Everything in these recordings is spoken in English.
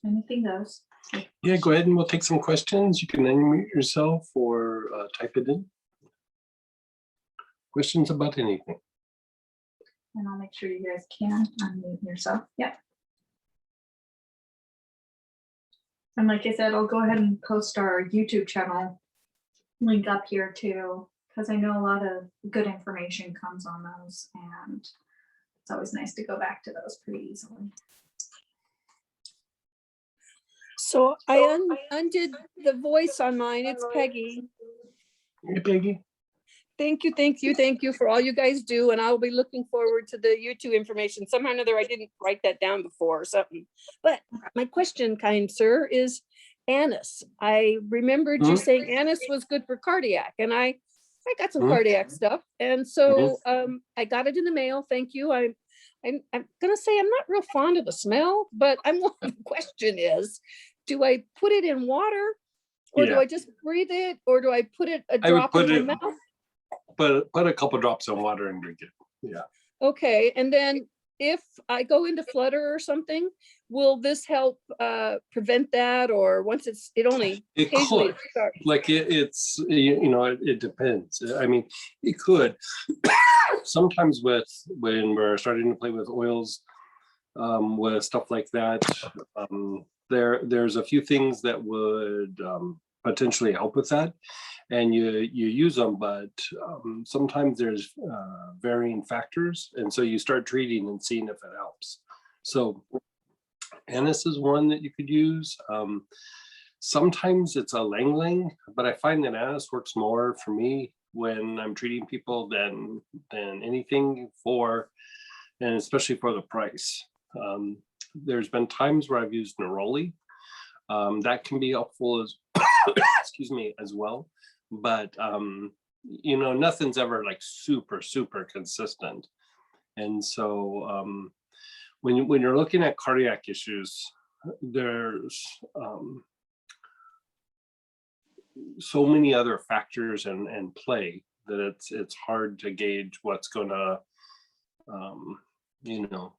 anything goes. Yeah, go ahead and we'll take some questions. You can unmute yourself or type it in. Questions about anything. And I'll make sure you guys can unmute yourself. Yep. And like I said, I'll go ahead and post our YouTube channel link up here too, because I know a lot of good information comes on those, and it's always nice to go back to those pretty easily. So I undid the voice on mine. It's Peggy. Hey, Peggy. Thank you for all you guys do. And I'll be looking forward to the YouTube information. Somehow or another, I didn't write that down before or something. But my question, kind sir, is anise. I remembered you saying anise was good for cardiac, and I got some cardiac stuff. And so I got it in the mail. Thank you. I'm gonna say I'm not real fond of the smell, but the question is, do I put it in water, or do I just breathe it, or do I put it a drop in my mouth? Put a couple drops of water and drink it. Yeah. Okay, and then if I go into flutter or something, will this help prevent that, or once it only occasionally starts? Like it's it depends. I mean, it could. Sometimes when we're starting to play with oils, with stuff like that, there's a few things that would potentially help with that, and you use them, but sometimes there's varying factors, and so you start treating and seeing if it helps. So anise is one that you could use. Sometimes it's a Lang Lang, but I find that anise works more for me when I'm treating people than anything and especially for the price. There's been times where I've used neroli. That can be helpful as excuse me, as well, but nothing's ever like super consistent. And so when you're looking at cardiac issues, there's so many other factors and play that it's hard to gauge what's gonna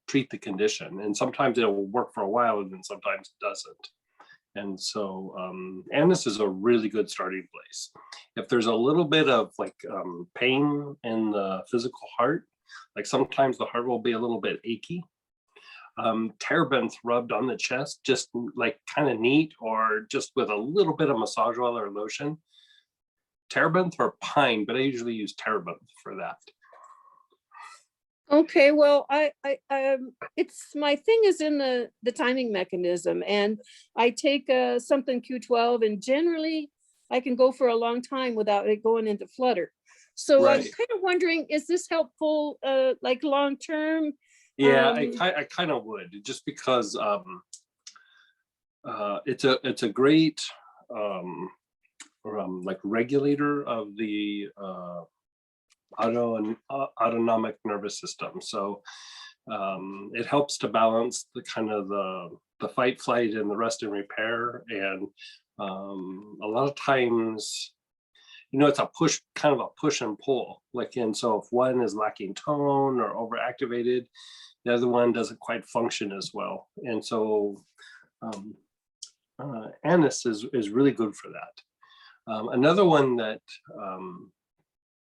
treat the condition. And sometimes it will work for a while, and then sometimes it doesn't. And so anise is a really good starting place. If there's a little bit of like pain in the physical heart, like sometimes the heart will be a little bit achy, terebinth rubbed on the chest, just like kind of neat, or just with a little bit of massage oil or lotion. Terebinth or pine, but I usually use terebinth for that. Okay, well, it's my thing is in the timing mechanism, and I take something Q12, and generally I can go for a long time without it going into flutter. So I'm kind of wondering, is this helpful, like long term? Yeah, I kind of would, just because it's a great like regulator of the autonomic nervous system. So it helps to balance the kind of the fight, flight, and the rest and repair. And a lot of times, it's a kind of a push and pull. And so if one is lacking tone or overactivated, the other one doesn't quite function as well. And so anise is really good for that. Another one that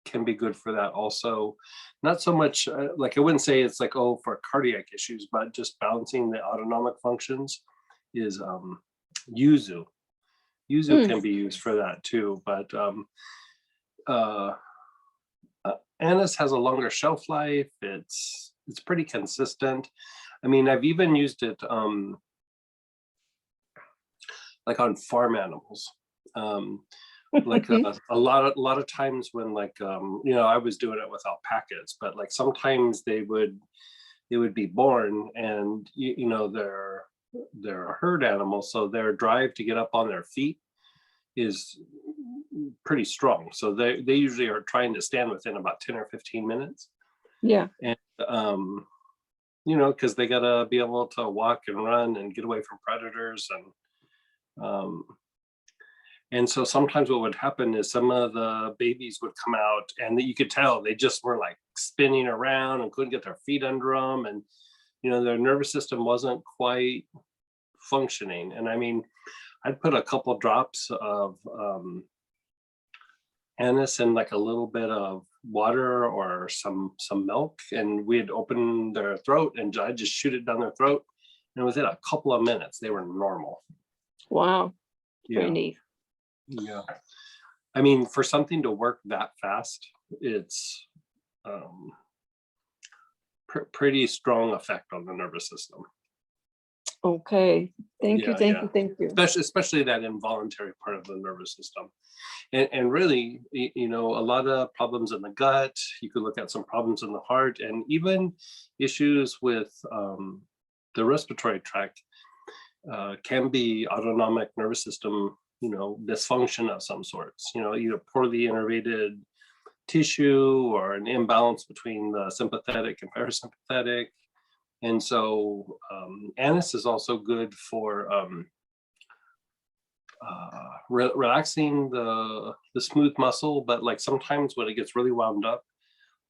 can be good for that also, not so much like I wouldn't say it's like for cardiac issues, but just balancing the autonomic functions, is yuzu. Yuzu can be used for that too, but anise has a longer shelf life. It's pretty consistent. I mean, I've even used it like on farm animals. Like a lot of times when I was doing it with alpacas, but like sometimes they would be born, and they're a herd animal, so their drive to get up on their feet is pretty strong. So they usually are trying to stand within about 10 or 15 minutes. Yeah. And because they gotta be able to walk and run and get away from predators, and so sometimes what would happen is some of the babies would come out, and that you could tell they just were like spinning around and couldn't get their feet under them, and their nervous system wasn't quite functioning. And I mean, I'd put a couple drops of anise in like a little bit of water or some milk, and we'd open their throat and I'd just shoot it down their throat. And within a couple of minutes, they were normal. Wow. Yeah. Very neat. Yeah. I mean, for something to work that fast, it's pretty strong effect on the nervous system. Okay. Thank you. Yeah, Thank yeah. you. Thank you. Especially that involuntary part of the nervous system. And really, you know, a lot of problems in the gut, you could look at some problems in the heart, and even issues with the respiratory tract can be autonomic nervous system, you know, dysfunction of some sorts, you know, either poorly innervated tissue or an imbalance between the sympathetic and parasympathetic. And so anise is also good for relaxing the smooth muscle, but like sometimes when it gets really wound up,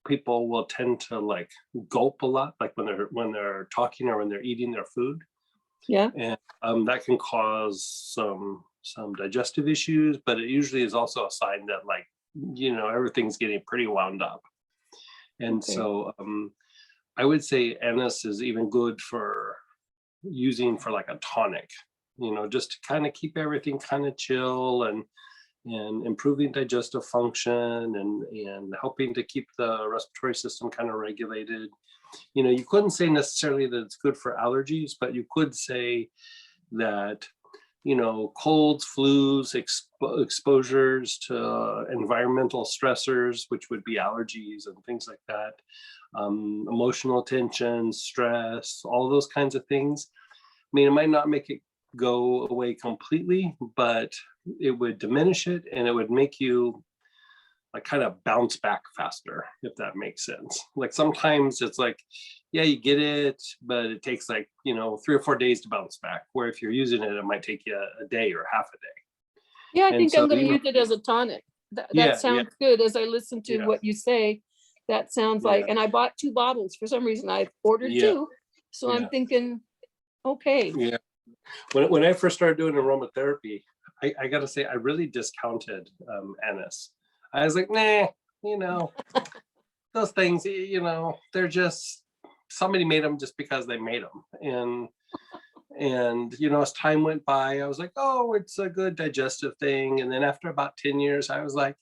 people will tend to like gulp a lot, like when they're talking or when they're eating their food. Yeah. And that can cause some digestive issues, but it usually is also a sign that, like, you know, everything's getting pretty wound up. And Okay. so I would say anise is even good for using for like a tonic, you know, just to kind of keep everything kind of chill and improving digestive function and helping to keep the respiratory system kind of regulated. You know, you couldn't say necessarily that it's good for allergies, but you could say that, you know, colds, flus, exposures to environmental stressors, which would be allergies and things like that, emotional tension, stress, all those kinds of things. I mean, it might not make it go away completely, but it would diminish it, and it would make you like kind of bounce back faster, if that makes sense. Like sometimes it's like, yeah, you get it, but it takes like, you know, 3 or 4 days to bounce back. Where if you're using it, it might take you a day or half a day. Yeah, I And think so, I'm going to you know, use it as a tonic. That Yeah, sounds good. As I listen to Yeah. what you say, that sounds like, Yeah. and I bought 2 bottles. For some reason, I ordered Yeah. 2. So Yeah. I'm thinking, okay. Yeah. When I first started doing aromatherapy, I got to say, I really discounted anise. I was like, nah, you know, those things, you know, they're just, somebody made them just because they made them. And you know, as time went by, I was like, oh, it's a good digestive thing. And then after about 10 years, I was like,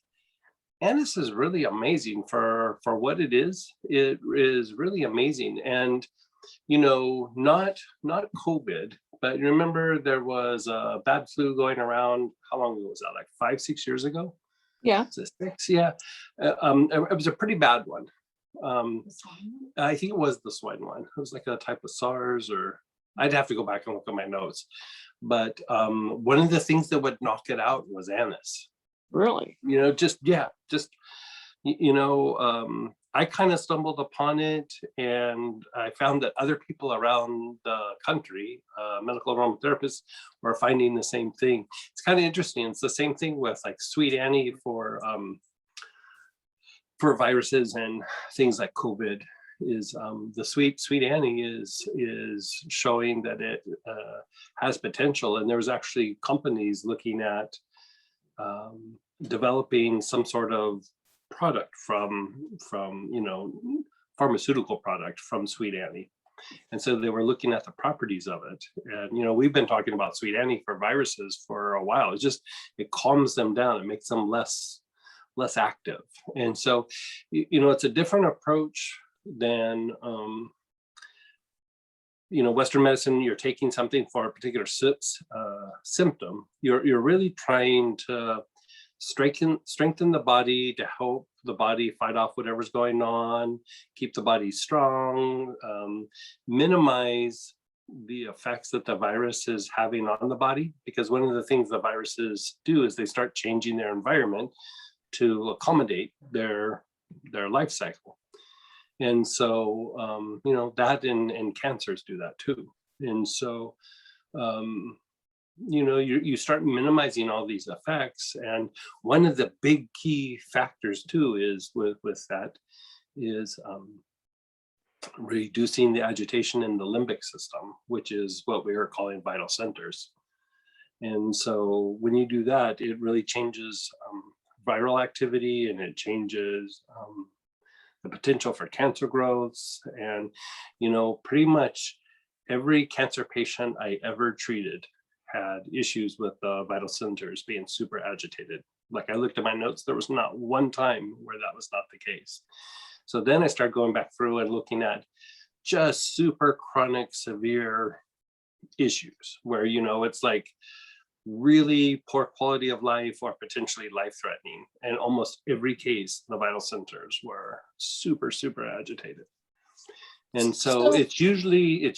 anise is really amazing for what it is. It is really amazing. And you know, not COVID, but you remember there was a bad flu going around. How long ago was that? Like 5-6 years ago? Yeah. Is it 6? Yeah. It was a pretty bad one. I think it was the swine one. It was like a type of SARS, or I'd have to go back and look at my notes. But one of the things that would knock it out was anise. Really? You know, you know, I kind of stumbled upon it, and I found that other people around the country, medical aromatherapists, were finding the same thing. It's kind of interesting. It's the same thing with like Sweet Annie for viruses and things like COVID. Is the Sweet Annie is showing that it has potential, and there's actually companies looking at developing some sort of product from you know, pharmaceutical product from Sweet Annie. And so they were looking at the properties of it. And you know, we've been talking about Sweet Annie for viruses for a while. It's just, it calms them down, it makes them less active. And so, you know, it's a different approach than you know, Western medicine. You're taking something for a particular symptom. You're really trying to strengthen the body to help the body fight off whatever's going on, keep the body strong, minimize the effects that the virus is having on the body. Because one of the things the viruses do is they start changing their environment to accommodate their life cycle. And so, you know, that and cancers do that too. And so, you know, you start minimizing all these effects. And one of the big key factors too is with that is reducing the agitation in the limbic system, which is what we are calling vital centers. And so when you do that, it really changes viral activity, and it changes the potential for cancer growths. And, you know, pretty much every cancer patient I ever treated had issues with the vital centers being super agitated. Like I looked at my notes, there was not one time where that was not the case. So then I started going back through and looking at just super chronic, severe issues where, you know, it's like really poor quality of life or potentially life-threatening. And almost every case, the vital centers were super, super agitated. And so it's usually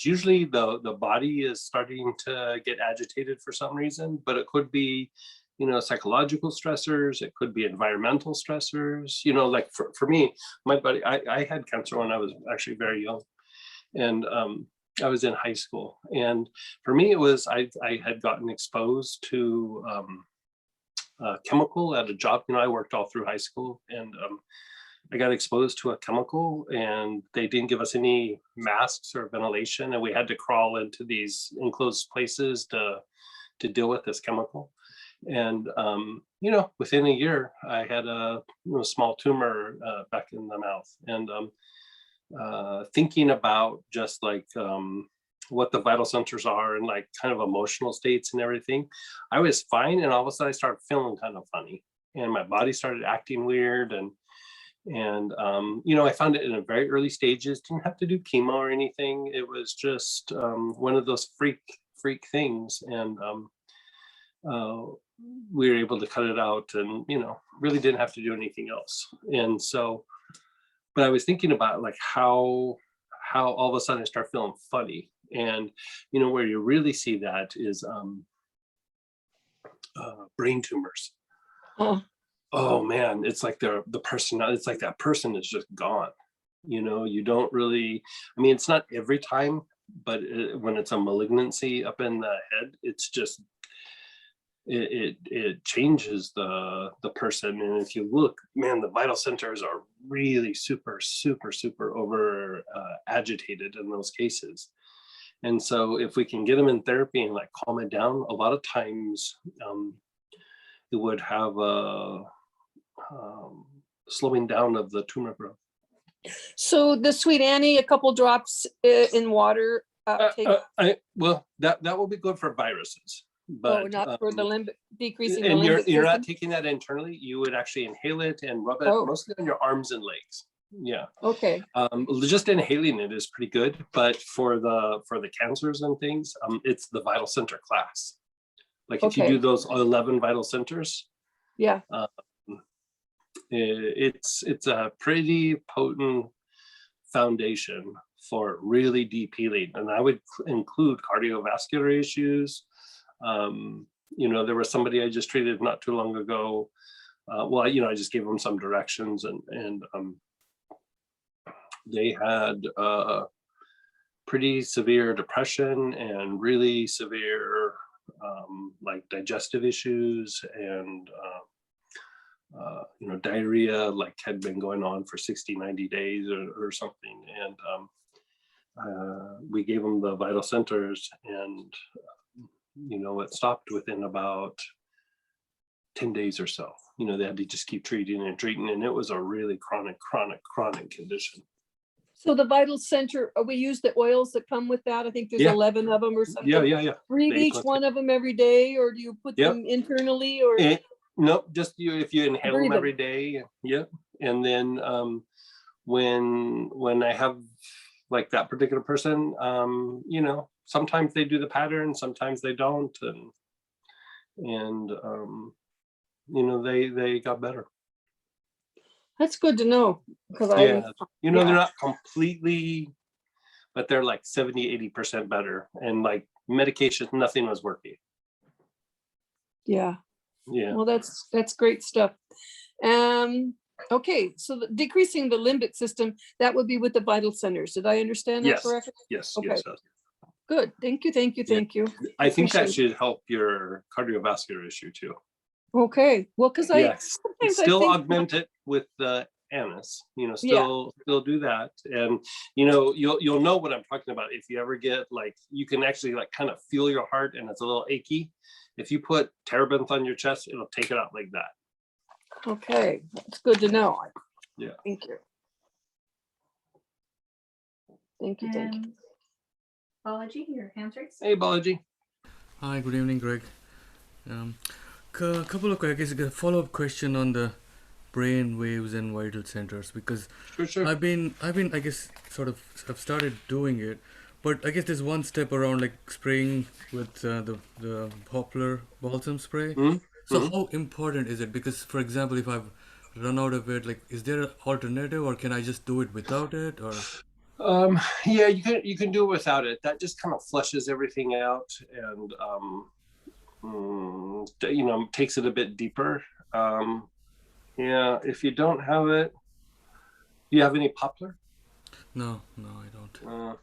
the body is starting to get agitated for some reason, but it could be, you know, psychological stressors, it could be environmental stressors, you know, like for me, my body, I had cancer when I was actually very young. And I was in high school. And for me, it was, I had gotten exposed to a chemical at a job. You know, I worked all through high school, and I got exposed to a chemical, and they didn't give us any masks or ventilation. And we had to crawl into these enclosed places to deal with this chemical. And, you know, within a year, I had a small tumor back in the mouth. And thinking about just like what the vital centers are and like kind of emotional states and everything, I was fine. And all of a sudden I started feeling kind of funny, and my body started acting weird. And you know, I found it in a very early stages, didn't have to do chemo or anything. It was just one of those freak things. And we were able to cut it out, and, you know, really didn't have to do anything else. And so, but I was thinking about like how all of a sudden I start feeling funny. And, you know, where you really see that is brain tumors. Oh man, it's like the person, it's like that person is just gone. You know, you don't really, I mean, it's not every time, but when it's a malignancy up in the head, it's just, it changes the person. And if you look, man, the vital centers are really super over agitated in those cases. And so if we can get them in therapy and like calm it down, a lot of times it would have a slowing down of the tumor growth. So the Sweet Annie, a couple drops in water. Well, that will be good for viruses. But not for the limbic, decreasing the and limbic you're not system? taking that internally. You would actually inhale it and rub it mostly on your arms and legs. Yeah. Okay. Just inhaling it is pretty good, but for the cancers and things, it's the vital center class. Like if you do those 11 vital centers, yeah, it's a pretty potent foundation for really deep healing. And I would include cardiovascular issues. You know, there was somebody I just treated not too long ago. Well, you know, I just gave them some directions, and they had pretty severe depression and really severe like digestive issues, and you know, diarrhea like had been going on for 60-90 days or something. And we gave them the vital centers, and you know, it stopped within about 10 days or so. You know, they had to just keep treating, and it was a really chronic condition. So the vital center, we use the oils that come with that. I think there's 11 of them or something. Yeah. Breathe each one of them every day, or do you put them internally, or? No, just if you inhale them every day. Yeah. And then when I have like that particular person, you know, sometimes they do the pattern, sometimes they don't, and you know, they got better. That's good to know, because you know, they're not completely, but they're like 70-80% better. And like medication, nothing was working. Yeah. Well, that's great stuff. Okay, so decreasing the limbic system, that would be with the vital centers. Did I understand that correctly? Yes. Okay. Yes. Good. Thank you. I think that should help your cardiovascular issue too. Okay. Well, because still augment it with the anise, you know, Yeah. still do that. And, you know, you'll know what I'm talking about if you ever get like, you can actually like kind of feel your heart and it's a little achy. If you put terebinth on your chest, it'll take it out like that. Okay, that's good to know. Yeah. Thank you. Thank you. Thank you. And Balaji, your hands raised. Hey, Balaji. Hi, good evening, Greg. Couple of, I guess, a follow-up question on the brain waves and vital centers, because Sure. I guess, I've started doing it, but I guess there's one step around like spraying with the poplar balsam spray. Mhm, So mhm. how important is it? Because, for example, if I've run out of it, like, is there an alternative, or can I just do it without it, or? Yeah, you can do it without it. That just kind of flushes everything out and you know, takes it a bit deeper. Yeah, if you don't have it, do you have any poplar? No, I don't.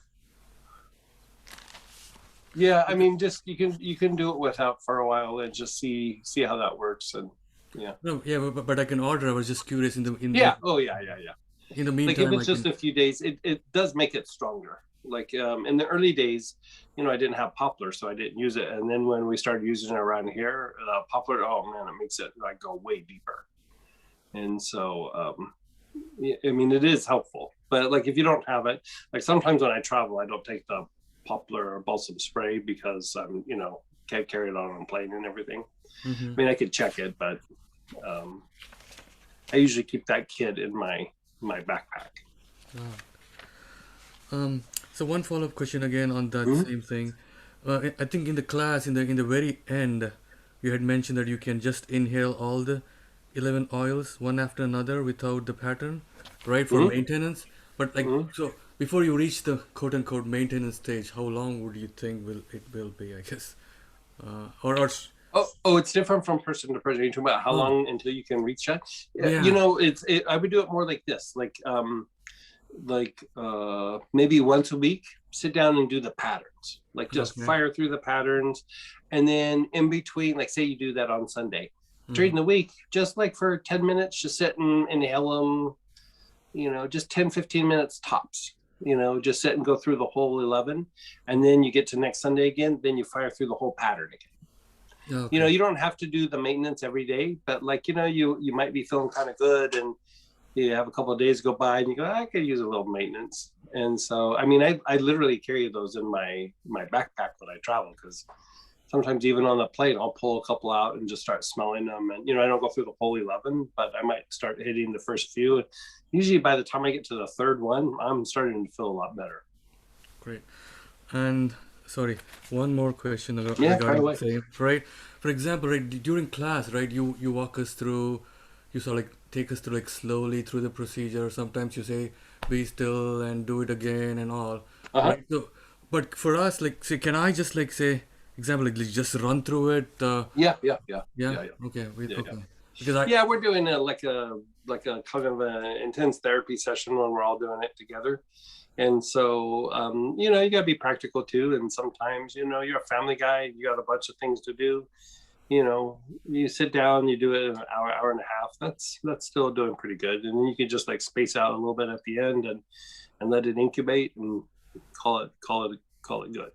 Yeah, I mean, just you can do it without for a while and just see how that works. And yeah, No, yeah, but I can order. I was just curious yeah, oh yeah. in the Like if meantime, it's I just can. a few days, it does make it stronger. Like in the early days, you know, I didn't have poplar, so I didn't use it. And then when we started using it around here, poplar, oh man, it makes it like go way deeper. And so, I mean, it is helpful. But like if you don't have it, like sometimes when I travel, I don't take the poplar or balsam spray because I'm, you know, can't carry it on a plane and everything. Mhm. I mean, I could check it, but I usually keep that kit in my backpack. So one follow-up question again on that Mhm. same thing. I think in the class, in the very end, you had mentioned that you can just inhale all the 11 oils one after another without the pattern, right, for Mhm. maintenance. But like, Mhm. so before you reach the quote-unquote maintenance stage, how long would you think will be, I guess? Or Oh, it's different from person to person. You're talking about how oh, long until you can reach that? Yeah, you yeah. know, I would do it more like this, like maybe once a week, sit down and do the patterns. Like just Okay. fire through the patterns, and then in between, like say you do that on Sunday, during Mhm. the week, just like for 10 minutes, just sit and inhale them. You know, just 10-15 minutes tops. You know, just sit and go through the whole 11, and then you get to next Sunday again. Then you fire through the whole pattern again. You know, Okay. you don't have to do the maintenance every day, but like, you know, you might be feeling kind of good and you have a couple of days go by and you go, I could use a little maintenance. And so, I mean, I literally carry those in my backpack when I travel, because sometimes even on the plane, I'll pull a couple out and just start smelling them. And, you know, I don't go through the whole 11, but I might start hitting the first few. Usually by the time I get to the third one, I'm starting to feel a lot better. Great. And sorry, one more question Yeah, right regarding the away. same, right? For example, right, during class, right, you walk us through, you sort of like take us through like slowly through the procedure. Sometimes you say, be still and do it again and all, Uh-huh. right? So, but for us, like, say, can I just like say, example, like just run through it? Yeah. Yeah, Yeah. okay, Yeah. okay. Because I, Yeah, we're doing like a kind of an intense therapy session when we're all doing it together. And so, you know, you got to be practical too. And sometimes, you know, you're a family guy, you got a bunch of things to do. You know, you sit down, you do it in an hour and a half. That's still doing pretty good. And then you can just like space out a little bit at the end and let it incubate and call it good.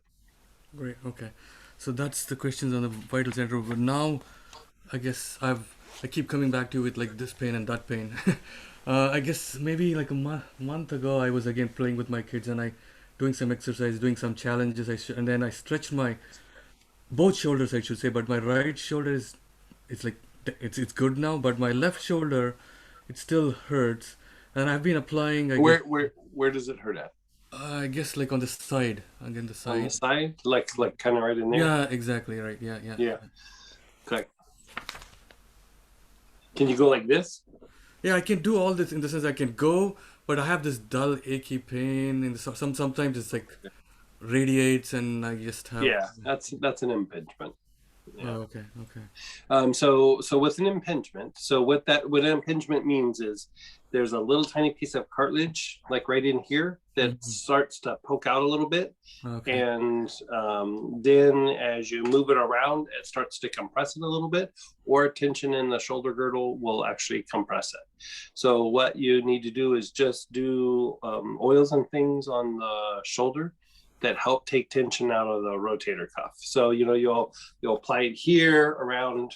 great, okay. So that's the questions on the vital center. But now, I guess I keep coming back to you with like this pain and that pain. I guess maybe like a month ago, I was again playing with my kids and I doing some exercise, doing some challenges. And then I stretched my both shoulders, I should say, but my right shoulder is it's like it's good now, but my left shoulder it still hurts. And I've been applying, Where does it hurt at? I guess like on the side, again the On the side. side, like kind of right in there. Yeah, exactly right. Yeah. Yeah. Okay. Can you go like this? Yeah, I can do all this in the sense I can go, but I have this dull, achy pain, and sometimes it's like radiates, and I just have. Yeah, that's an impingement. Yeah. Oh, okay. Okay. So with an impingement, what an impingement means is there's a little tiny piece of cartilage, like right in here, that Mhm. starts to poke out a little bit. Okay. And then as you move it around, it starts to compress it a little bit, or tension in the shoulder girdle will actually compress it. So what you need to do is just do oils and things on the shoulder that help take tension out of the rotator cuff. So you'll apply it here around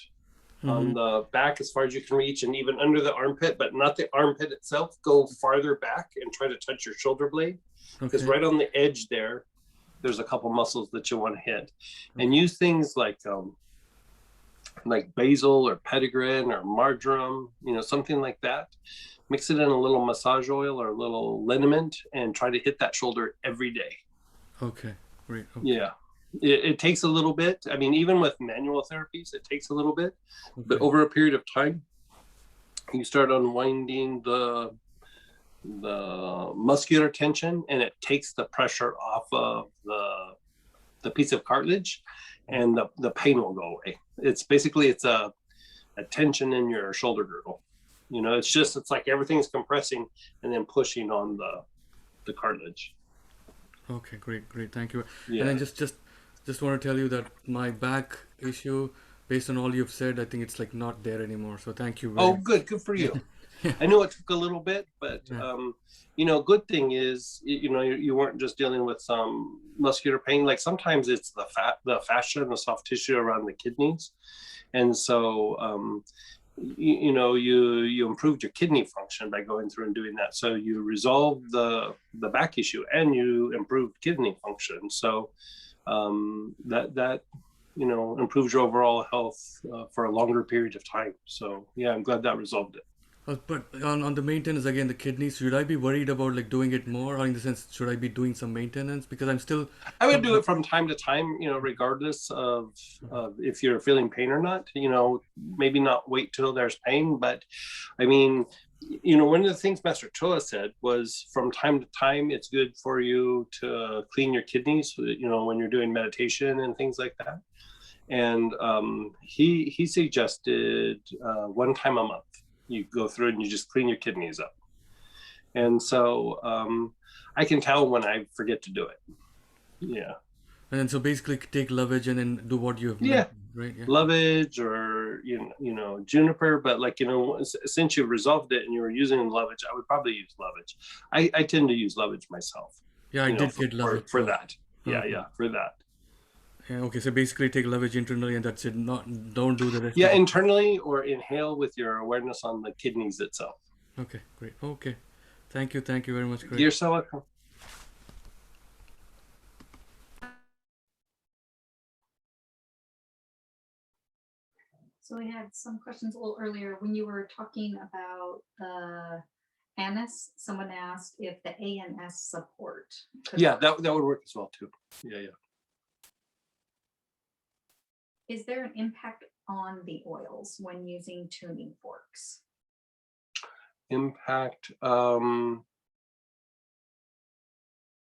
on the back as far as you can reach, and even under the armpit, but not the armpit itself. Go farther back and try to touch your shoulder blade, because Okay. right on the edge there's a couple muscles that you want to hit, and use things like basil or petitgrain or marjoram, something like that. Mix it in a little massage oil or a little liniment and try to hit that shoulder every day. Okay. Great. Okay. Yeah. It takes a little bit. I mean, even with manual therapies, it takes a little bit, but Okay. over a period of time, you start unwinding the muscular tension, and it takes the pressure off of the piece of cartilage, and the pain will go away. It's a tension in your shoulder girdle. It's like everything's compressing and then pushing on the cartilage. Okay. Great. Great. Thank you. Yeah. And then just want to tell you that my back issue, based on all you've said, I think it's like not there anymore. So thank you very Oh, much. good for you. I know it took a little bit, but Yeah. good thing is, you weren't just dealing with some muscular pain. Like sometimes it's the fascia and the soft tissue around the kidneys, and so you improved your kidney function by going through and doing that. So you resolved the back issue and you improved kidney function. So that improves your overall health for a longer period of time. So yeah, I'm glad that resolved it. But on the maintenance again, the kidneys, should I be worried about like doing it more, or in the sense, should I be doing some maintenance? Because I'm still. I would do it from time to time, regardless of if you're feeling pain or not. Maybe not wait till there's pain, but I mean, one of the things Master Choa said was from time to time, it's good for you to clean your kidneys, when you're doing meditation and things like that. And he suggested one time a month, you go through and you just clean your kidneys up. And so I can tell when I forget to do it. Yeah. And then so basically take lovage and then do what you have Yeah. mentioned, right? Yeah. Lovage or juniper, but since you've resolved it and you were using lovage, I would probably use lovage. I tend to use lovage myself. Yeah, I did get lovage for so- that. Yeah, Okay. yeah, for that. Yeah, okay, so basically take lovage internally and that's it. Don't do the rest. Yeah, of it. internally or inhale with your awareness on the kidneys itself. Okay, great. Okay. Thank you very much, Craig. You're so welcome. So we had some questions a little earlier when you were talking about the ANS. Someone asked if the ANS support. Yeah, that would work as well too. Yeah, yeah. Is there an impact on the oils when using tuning forks? Impact.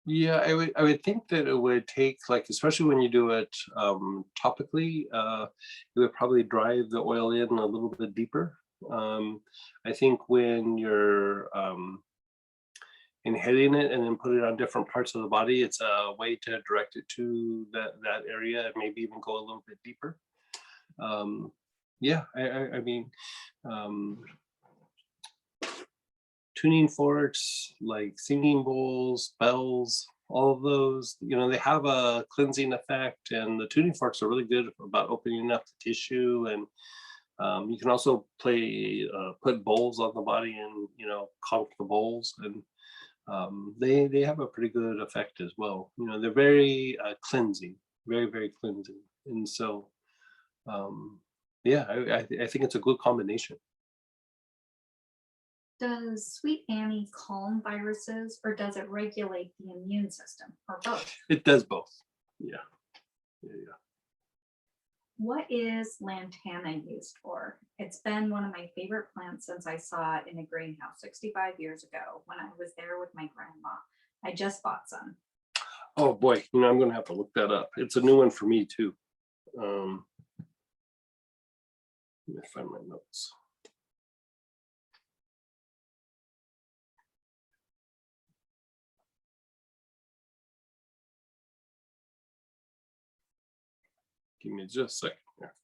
Yeah, I would think that it would take, especially when you do it topically, it would probably drive the oil in a little bit deeper. I think when you're inhaling it and then put it on different parts of the body, it's a way to direct it to that area and maybe even go a little bit deeper. Yeah, I mean, tuning forks, like singing bowls, bells, all of those, they have a cleansing effect, and the tuning forks are really good about opening up the tissue. And you can also put bowls on the body and, conk the bowls, and they have a pretty good effect as well. They're very cleansing, very, very cleansing. And so, yeah, I think it's a good combination. Does Sweet Annie calm viruses, or does it regulate the immune system, or both? It does both. Yeah. Yeah. What is lantana used for? It's been one of my favorite plants since I saw it in a greenhouse 65 years ago when I was there with my grandma. I just bought some. Oh boy, I'm gonna have to look that up. It's a new one for me too. Let me find my notes. Give me just a second here.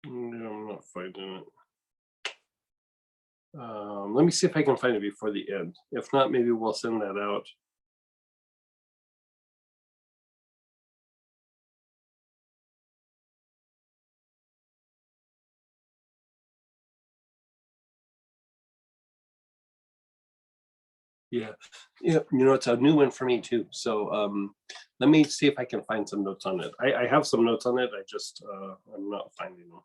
No, I'm not finding it. Let me see if I can find it before the end. If not, maybe we'll send that out. Yeah, it's a new one for me too. So let me see if I can find some notes on it. I have some notes on it. I just I'm not finding them.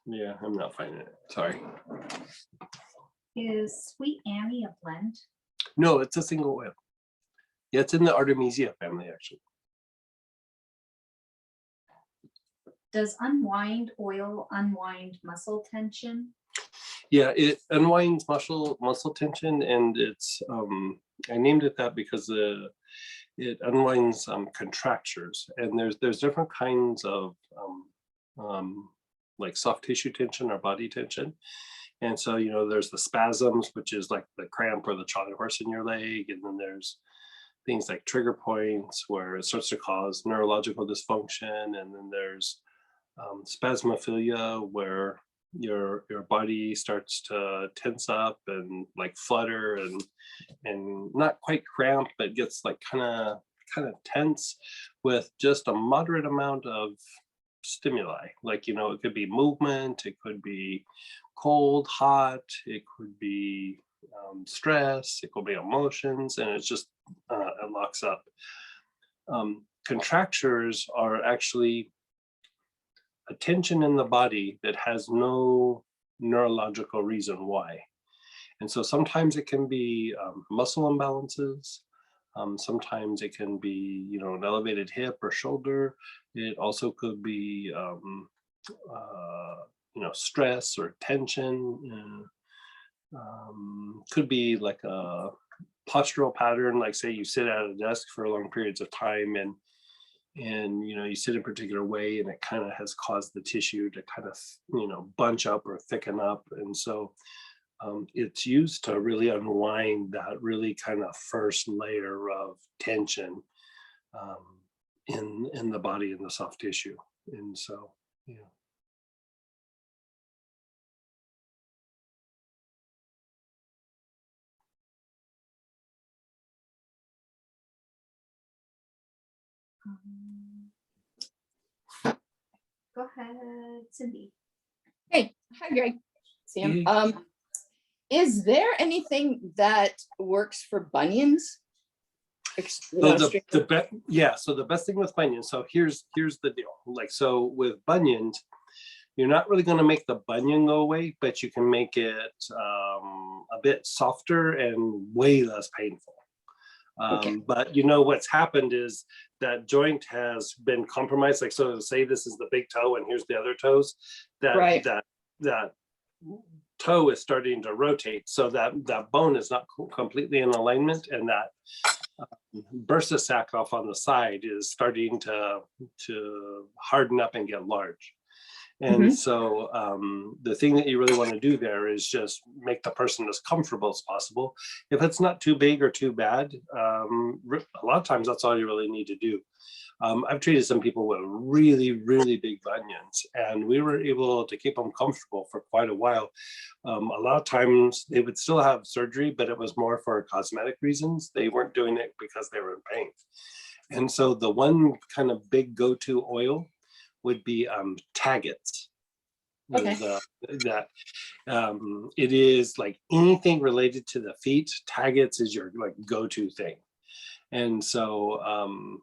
Yeah, I'm not finding it. Sorry. Is Sweet Annie a blend? No, it's a single oil. Yeah, it's in the Artemisia family actually. Does unwind oil unwind muscle tension? Yeah, it unwinds muscle tension, and it's I named it that because it unwinds contractures, and there's different kinds of like soft tissue tension or body tension. And so, there's the spasms, which is like the cramp or the Charlie horse in your leg. And then there's things like trigger points where it starts to cause neurological dysfunction. And then there's spasmophilia, where your body starts to tense up and like flutter and not quite cramp, but gets like kind of tense with just a moderate amount of stimuli. Like, it could be movement, it could be cold, hot, it could be stress, it could be emotions, and it's just it locks up. Contractures are actually a tension in the body that has no neurological reason why. And so sometimes it can be muscle imbalances. Sometimes it can be, an elevated hip or shoulder. It also could be, stress or tension. Could be like a postural pattern, like say you sit at a desk for long periods of time and you sit in a particular way, and it kind of has caused the tissue to kind of, bunch up or thicken up. And so it's used to really unwind that really kind of first layer of tension in the body, in the soft tissue. And so, yeah. Go ahead, Cindy. Hey, hi Greg, Sam. Hey. Is there anything that works for bunions? So the best thing with bunions. So here's the deal. Like, so with bunions, you're not really going to make the bunion go away, but you can make it a bit softer and way less painful. Okay. But what's happened is that joint has been compromised. Like, so say this is the big toe and here's the other toes. Right. That toe is starting to rotate, so that bone is not completely in alignment, and that bursa sac off on the side is starting to harden up and get large. And so the thing that you really want to do there is just make the person as comfortable as possible. If it's not too big or too bad, a lot of times that's all you really need to do. I've treated some people with really, really big bunions, and we were able to keep them comfortable for quite a while. A lot of times they would still have surgery, but it was more for cosmetic reasons. They weren't doing it because they were in pain. And so the one kind of big go-to oil would be Taggets. Okay. That it is like anything related to the feet. Taggets is your like go-to thing. And so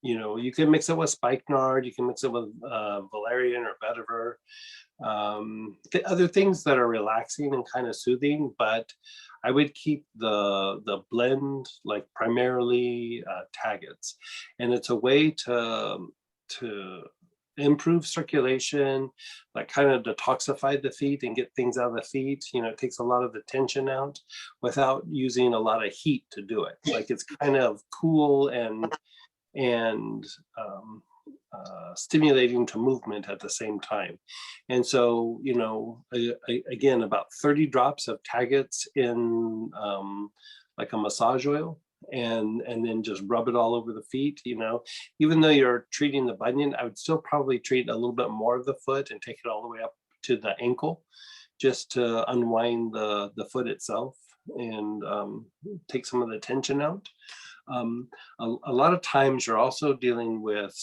you know, you can mix it with spikenard, you can mix it with valerian or vetiver, the other things that are relaxing and kind of soothing. But I would keep the blend like primarily Taggets, and it's a way to improve circulation, like kind of detoxify the feet and get things out of the feet. You know, it takes a lot of the tension out without using a lot of heat to do it. Like it's kind of cool and stimulating to movement at the same time. And so, you know, again, about 30 drops of Taggets in like a massage oil, and then just rub it all over the feet. You know, even though you're treating the bunion, I would still probably treat a little bit more of the foot and take it all the way up to the ankle, just to unwind the foot itself and take some of the tension out. A lot of times you're also dealing with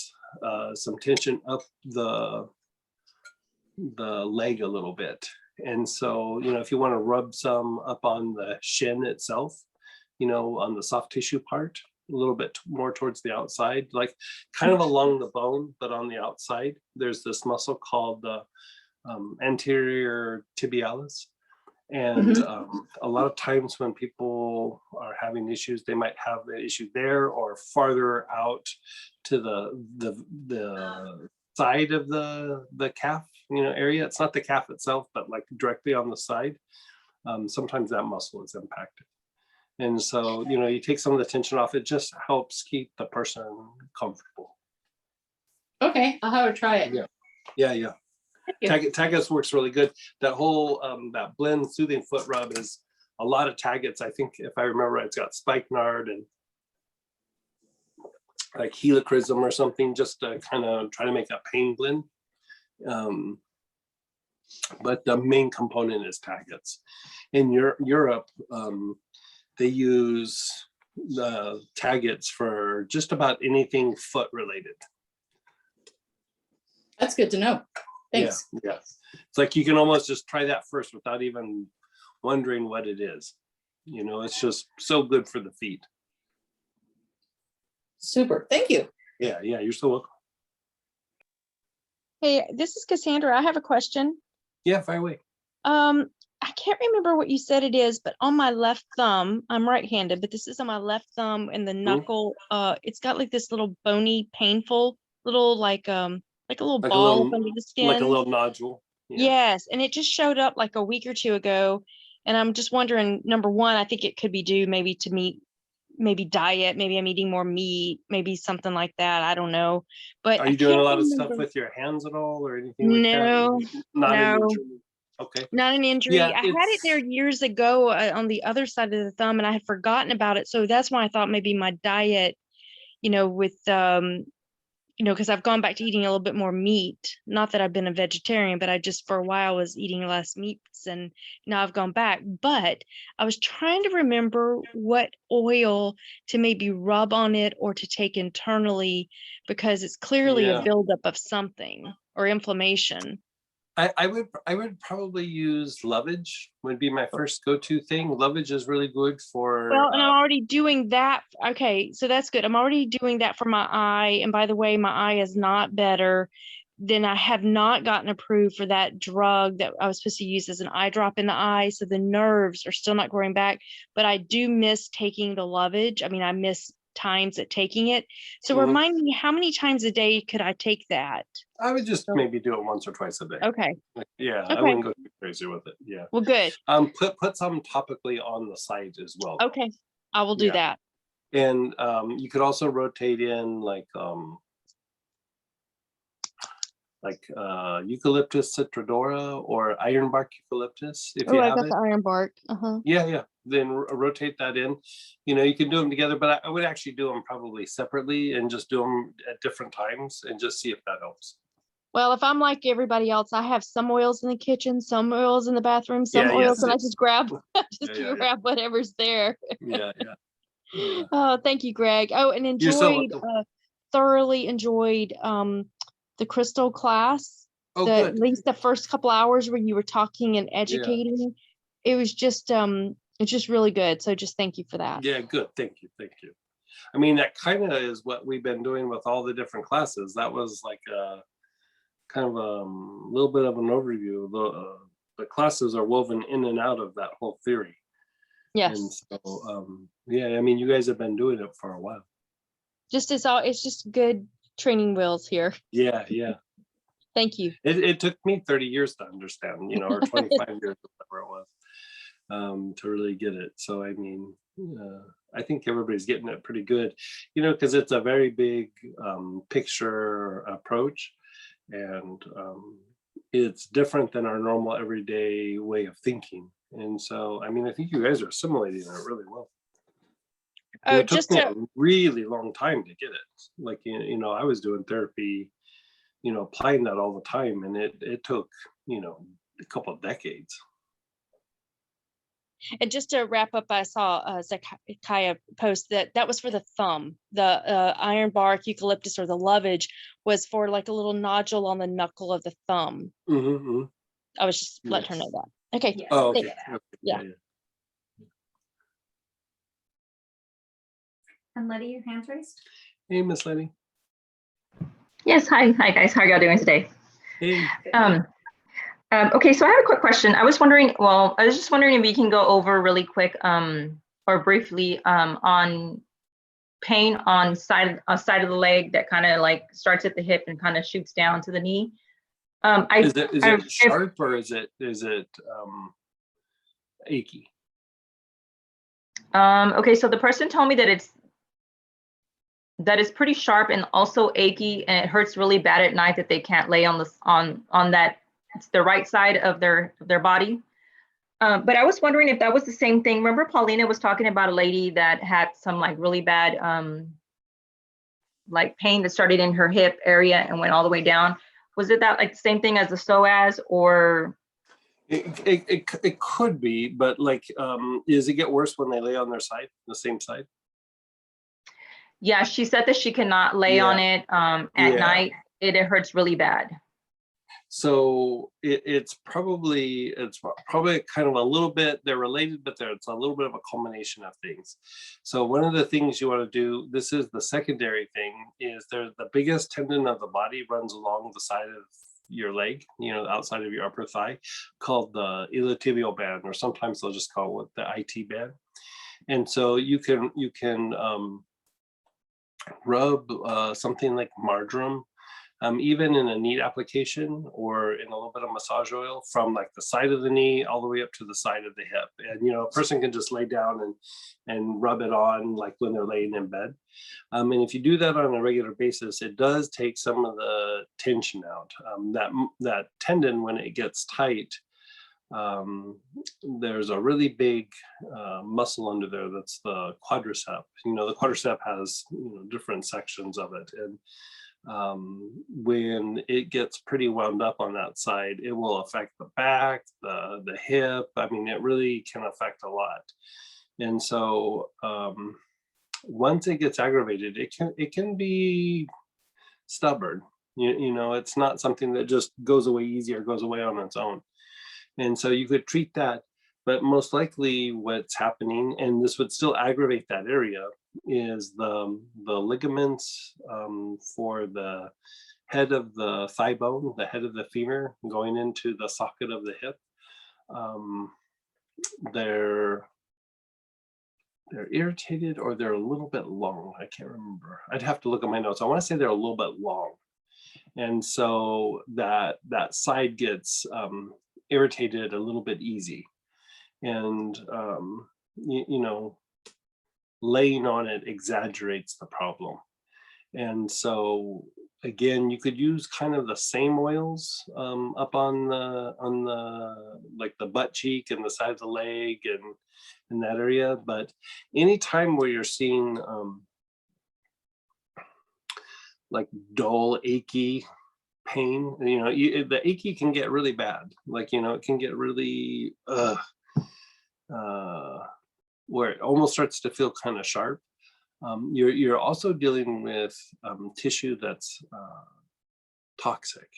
some tension up the leg a little bit. And so, you know, if you want to rub some up on the shin itself, you know, on the soft tissue part, a little bit more towards the outside, like kind of along the bone, but on the outside, there's this muscle called the anterior tibialis. And a lot of times when people are having issues, they might have the issue there or farther out to the side of the calf, you know, area. It's not the calf itself, but like directly on the side. Sometimes that muscle is impacted. And so, you know, you take some of the tension off, it just helps keep the person comfortable. Okay, I'll have to try it. Yeah. Taggets works really good. That whole that blend soothing foot rub is a lot of Taggets. I think if I remember right, it's got spikenard and like helichrysum or something, just to kind of try to make that pain blend. But the main component is Taggets. In Europe, they use the Taggets for just about anything foot related. That's good to know. Thanks. Yeah. It's like you can almost just try that first without even wondering what it is. You know, it's just so good for the feet. Super. Thank you. Yeah, you're so welcome. Hey, this is Cassandra. I have a question. Yeah, fire away. I can't remember what you said it is, but on my left thumb, I'm right-handed, but this is on my left thumb and the knuckle. It's got like this little bony, painful little like a little Like ball up under the skin. Like a little nodule. Yeah. Yes, and it just showed up like a week or two ago. And I'm just wondering, number one, I think it could be due maybe to maybe diet, maybe I'm eating more meat, maybe something like that. I don't know. But Are you doing a lot of stuff with your hands at all or anything like No, that? Not no. an injury. Okay. Not an injury. Yeah, I had it there years ago on the other side of the thumb, and I had forgotten about it. So that's why I thought maybe my diet, with because I've gone back to eating a little bit more meat. Not that I've been a vegetarian, but I just for a while was eating less meats, and now I've gone back. But I was trying to remember what oil to maybe rub on it or to take internally, because it's clearly a buildup of something or inflammation. I would probably use lovage, would be my first go-to thing. Lovage is really good for Well, and I'm already doing that. Okay, so that's good. I'm already doing that for my eye. And by the way, my eye is not better. Then I have not gotten approved for that drug that I was supposed to use as an eye drop in the eye. So the nerves are still not growing back, but I do miss taking the lovage. I mean, I miss times at taking it. So remind me, how many times a day could I take that? I would just maybe do it once or twice a day. Okay. Yeah, Okay. I wouldn't go too crazy with it. Yeah. Well, good. Put some topically on the site as well. Okay, I will do Yeah. that. And you could also rotate in like like eucalyptus citrodora or ironbark eucalyptus, if Oh, you I have got it. the iron bark. Uh-huh. Yeah. Then rotate that in. You know, you can do them together, but I would actually do them probably separately and just do them at different times and just see if that helps. Well, if I'm like everybody else, I have some oils in the kitchen, some oils in the bathroom, some Yeah, oils, yes, and I it's- just grab yeah. grab whatever's there. Yeah. Oh, thank you, Greg. Oh, and You're so welcome. thoroughly enjoyed the crystal class. Oh, At good. least the first couple hours where you were talking and educating. It was just it's just really good. So just thank you for that. Yeah, good. Thank you. I mean, that kind of is what we've been doing with all the different classes. That was like a kind of a little bit of an overview. The classes are woven in and out of that whole theory. Yes. And so, yeah, I mean, you guys have been doing it for a while. It's just good training wheels here. Yeah. Thank you. It took me 30 years to understand, you know, or 25 years, whatever it was, to really get it. So, I mean, I think everybody's getting it pretty good, you know, because it's a very big picture approach, and it's different than our normal everyday way of thinking. And so, I mean, I think you guys are assimilating it really well. And Oh, it took just me to a really long time to get it. Like, you know, I was doing therapy, you know, applying that all the time, and it took, you know, a couple of decades. And just to wrap up, I saw Zechariah post that was for the thumb. The iron bark, eucalyptus, or the lovage was for like a little nodule on the knuckle of the thumb. Mm-hmm. I was just letting her Yes. know that. Okay. Yes. Oh, okay. Thanks. Okay. Yeah. And Letty, your hand's raised. Hey, Miss Letty. Yes, hi guys. How are y'all doing today? Hey. Okay, so I have a quick question. I was just wondering if we can go over really quick or briefly on pain on side of the leg that kind of like starts at the hip and kind of shoots down to the knee. Is it sharp or is it achy? Okay, so the person told me that it's pretty sharp and also achy, and it hurts really bad at night that they can't lay on that. It's the right side of their body. But I was wondering if that was the same thing. Remember Paulina was talking about a lady that had some like really bad like pain that started in her hip area and went all the way down. Was it that like the same thing as the psoas, or? It could be, but like, does it get worse when they lay on their side, the same side? Yeah, she said that she cannot lay on it at night. It hurts really bad. So it's probably kind of a little bit, they're related, but it's a little bit of a culmination of things. So one of the things you want to do, this is the secondary thing, is the biggest tendon of the body runs along the side of your leg, you know, outside of your upper thigh, called the iliotibial band, or sometimes they'll just call it the IT band. And so you can rub something like marjoram, even in a knead application or in a little bit of massage oil, from like the side of the knee all the way up to the side of the hip. And, you know, a person can just lay down and rub it on like when they're laying in bed. And if you do that on a regular basis, it does take some of the tension out. That tendon, when it gets tight, there's a really big muscle under there that's the quadricep. You know, the quadricep has, you know, different sections of it, and when it gets pretty wound up on that side, it will affect the back, the hip. I mean, it really can affect a lot. And so once it gets aggravated, it can be stubborn. You know, it's not something that just goes away easy or goes away on its own. And so you could treat that, but most likely what's happening, and this would still aggravate that area, is the ligaments for the head of the thigh bone, the head of the femur, going into the socket of the hip. They're irritated, or they're a little bit long. I can't remember. I'd have to look at my notes. I want to say they're a little bit long. And so that side gets irritated a little bit easy. And, you know, laying on it exaggerates the problem. And so again, you could use kind of the same oils up on the like the butt cheek and the side of the leg and in that area. But anytime where you're seeing like dull, achy pain, the achy can get really bad. Like, it can get really where it almost starts to feel kind of sharp. You're also dealing with tissue that's toxic,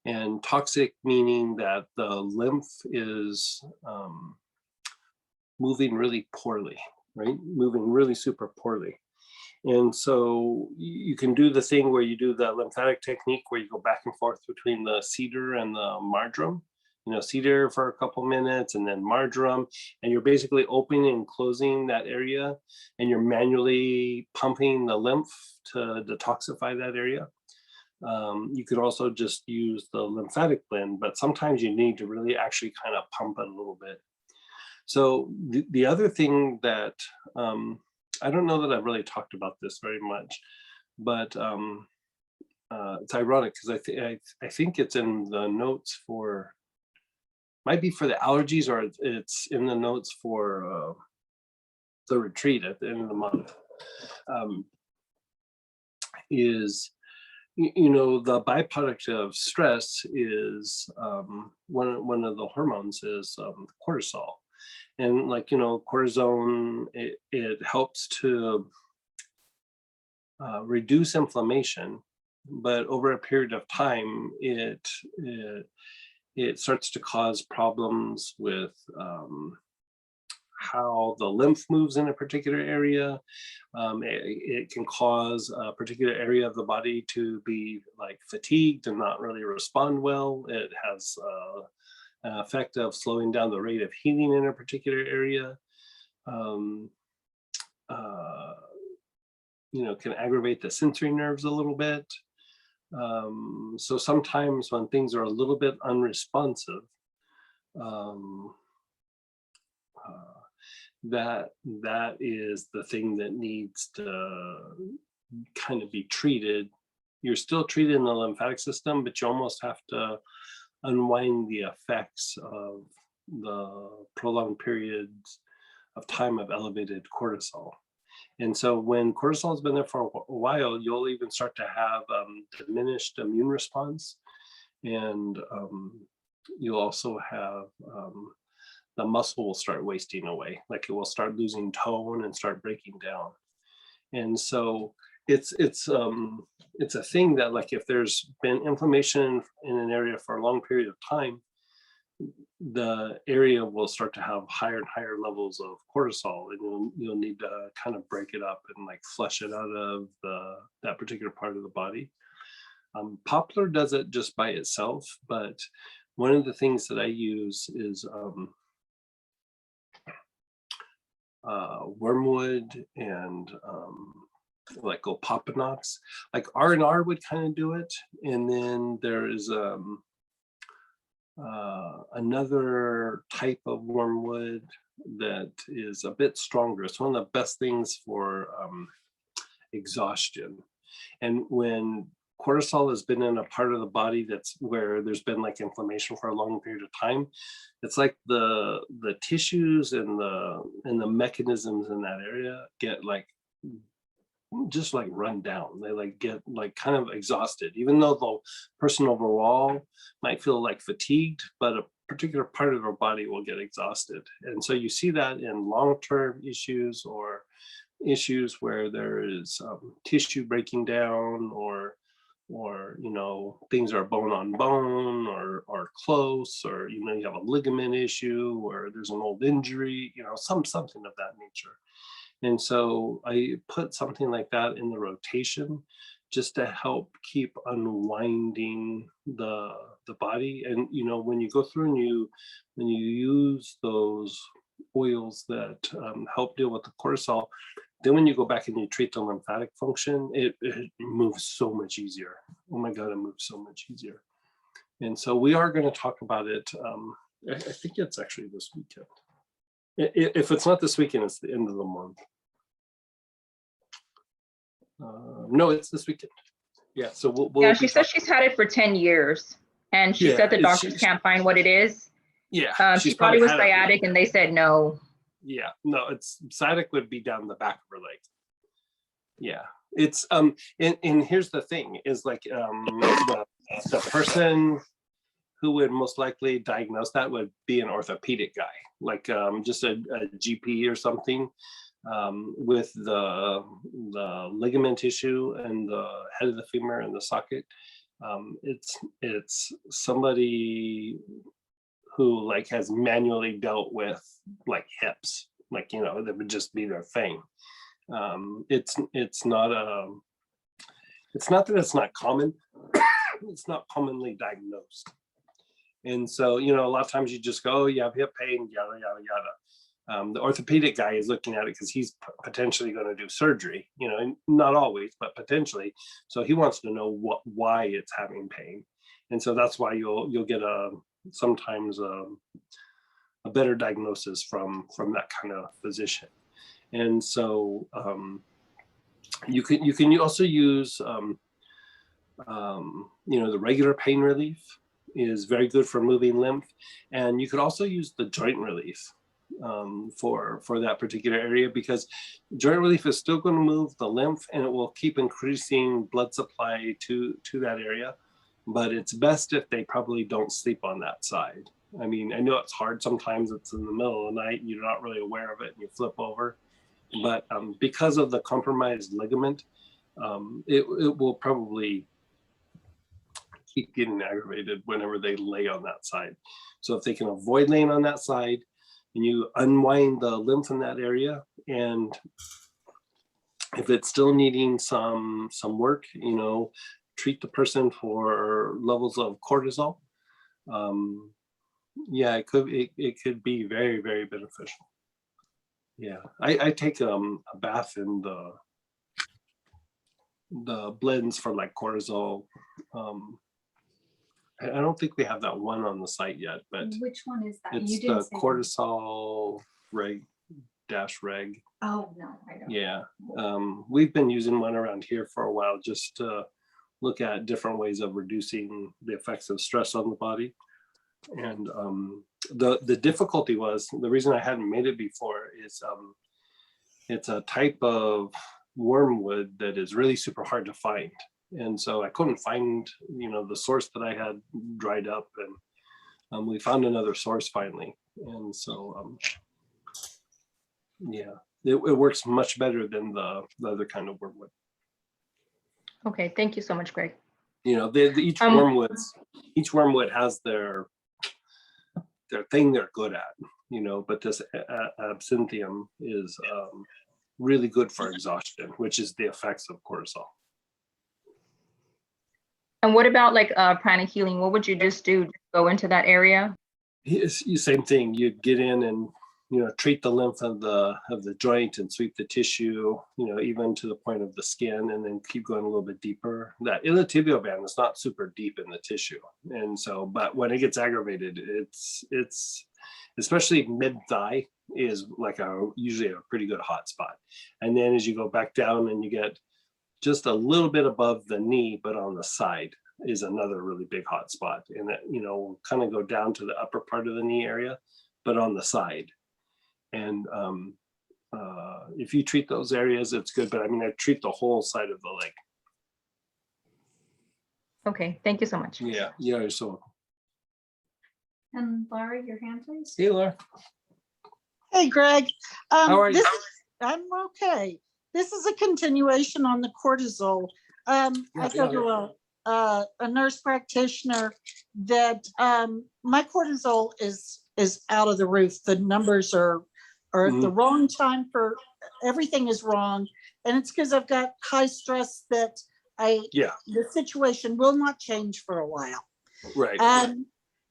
and toxic meaning that the lymph is moving really poorly, right? Moving really super poorly. And so you can do the thing where you do the lymphatic technique where you go back and forth between the cedar and the marjoram. Cedar for a couple minutes and then marjoram, and you're basically opening and closing that area, and you're manually pumping the lymph to detoxify that area. You could also just use the lymphatic blend, but sometimes you need to really actually kind of pump it a little bit. So the other thing that, I don't know that I've really talked about this very much, but it's ironic because I think it's in the notes for, might be for the allergies, or it's in the notes for the retreat at the end of the month, is, the byproduct of stress is one of the hormones is cortisol. And cortisone, it helps to reduce inflammation, but over a period of time, it starts to cause problems with how the lymph moves in a particular area. It can cause a particular area of the body to be like fatigued and not really respond well. It has an effect of slowing down the rate of healing in a particular area. Can aggravate the sensory nerves a little bit. So sometimes when things are a little bit unresponsive, that is the thing that needs to kind of be treated. You're still treated in the lymphatic system, but you almost have to unwind the effects of the prolonged periods of time of elevated cortisol. And so when cortisol has been there for a while, you'll even start to have diminished immune response. And you'll also have the muscle will start wasting away, like it will start losing tone and start breaking down. And so it's a thing that, like, if there's been inflammation in an area for a long period of time, the area will start to have higher and higher levels of cortisol, and you'll need to kind of break it up and like flush it out of that particular part of the body. Poplar does it just by itself, but one of the things that I use is wormwood and like opopanax. Like R&R would kind of do it, and then there is another type of wormwood that is a bit stronger. It's one of the best things for exhaustion. And when cortisol has been in a part of the body that's where there's been like inflammation for a long period of time, it's like the tissues and the mechanisms in that area get like just like run down. They like get like kind of exhausted, even though the person overall might feel like fatigued, but a particular part of their body will get exhausted. And so you see that in long-term issues or issues where there is tissue breaking down, or things are bone on bone or close, or you have a ligament issue, or there's an old injury, something of that nature. And so I put something like that in the rotation just to help keep unwinding the body. And when you go through and when you use those oils that help deal with the cortisol, then when you go back and you treat the lymphatic function, it moves so much easier. Oh my God, it moves so much easier. And so we are going to talk about it. I think it's actually this weekend. If it's not this weekend, it's the end of the month. No, it's this weekend. Yeah, so we'll. Yeah, we'll she be said talking- she's had it for 10 years. And she Yeah, said the it's- doctors can't find what it is. Yeah. She she's thought it probably was had sciatic and they said no. Yeah, no, it's sciatic would be down the back of her leg. Yeah, it's and here's the thing is like the person who would most likely diagnose that would be an orthopedic guy, like just a GP or something, with the ligament issue and the head of the femur and the socket. It's somebody who like has manually dealt with like hips, like, you know, that would just be their thing. It's not that it's not common, it's not commonly diagnosed. And so, you know, a lot of times you just go, oh, you have hip pain, yada, yada, yada. The orthopedic guy is looking at it because he's potentially going to do surgery, you know, and not always, but potentially. So he wants to know why it's having pain. And so that's why you'll get sometimes a better diagnosis from that kind of physician. And so you can also use you know, the regular pain relief is very good for moving lymph, and you could also use the joint relief for that particular area, because joint relief is still going to move the lymph and it will keep increasing blood supply to that area. But it's best if they probably don't sleep on that side. I mean, I know it's hard. Sometimes it's in the middle of the night, you're not really aware of it and you flip over. But because of the compromised ligament, it will probably keep getting aggravated whenever they lay on that side. So if they can avoid laying on that side and you unwind the lymph in that area, and if it's still needing some work, you know, treat the person for levels of cortisol. Yeah, it could be very, very beneficial. Yeah, I take a bath in the blends for like cortisol. I don't think we have that one on the site yet, but Which one is that? it's You didn't the say that. cortisol reg. Oh, no, I don't. Yeah, we've been using one around here for a while just to look at different ways of reducing the effects of stress on the body. And the difficulty was, the reason I hadn't made it before is it's a type of wormwood that is really super hard to find. And so I couldn't find, you know, the source that I had dried up, and we found another source finally. And so, yeah, it works much better than the other kind of wormwood. Okay, thank you so much, Greg. You know, each wormwood has their thing they're good at, you know, but this absinthium is really good for exhaustion, which is the effects of cortisol. And what about like pranic healing? What would you just do? Go into that area? Same thing. You'd get in and, you know, treat the lymph of the joint and sweep the tissue, you know, even to the point of the skin, and then keep going a little bit deeper. That iliotibial band is not super deep in the tissue, and so, but when it gets aggravated, it's especially mid thigh is like usually a pretty good hot spot. And then as you go back down and you get just a little bit above the knee, but on the side is another really big hot spot. And that, you know, will kind of go down to the upper part of the knee area, but on the side. And if you treat those areas, it's good. But I mean, I treat the whole side of the leg. Okay, thank you so much. Yeah, you're so welcome. And Laura, your hand, please. Hey, Laura. Hey, Greg. How are you? I'm okay. This is a continuation on the cortisol. I go to a nurse practitioner that my cortisol is out of the roof. The numbers are at the wrong time for everything is wrong. And it's because I've got high stress that the situation will not change for a while. Right.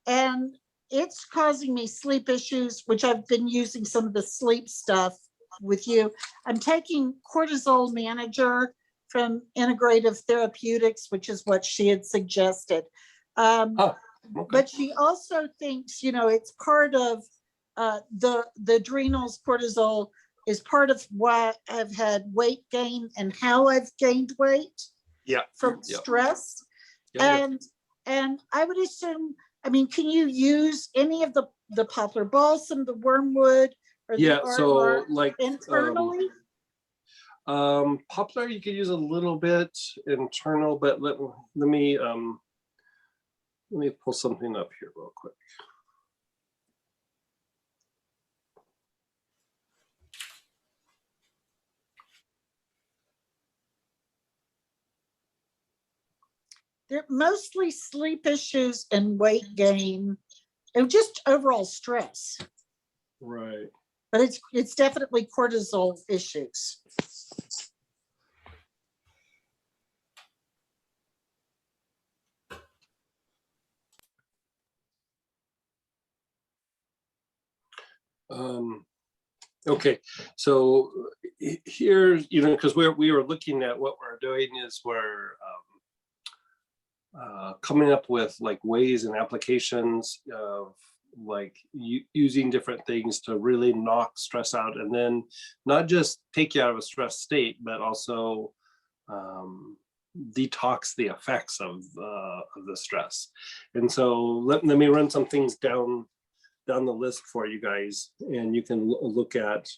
And it's causing me sleep issues, which I've been using some of the sleep stuff with you. I'm taking cortisol manager from Integrative Therapeutics, which is what she had suggested. Okay. But she also thinks, you know, it's part of the adrenals. Cortisol is part of why I've had weight gain and how I've gained weight. Yeah. from Yeah. stress. Yeah, And I would assume, I mean, can you use any of the poplar balsam, the wormwood, or the yeah. So RR like internally? poplar, you could use a little bit internal, but let me pull something up here real quick. They're mostly sleep issues and weight gain and just overall stress. Right. But it's definitely cortisol issues. Okay, so here, because we were looking at what we're doing is we're coming up with like ways and applications of like using different things to really knock stress out, and then not just take you out of a stress state, but also detox the effects of the stress. And so let me run some things down the list for you guys, and you can look at,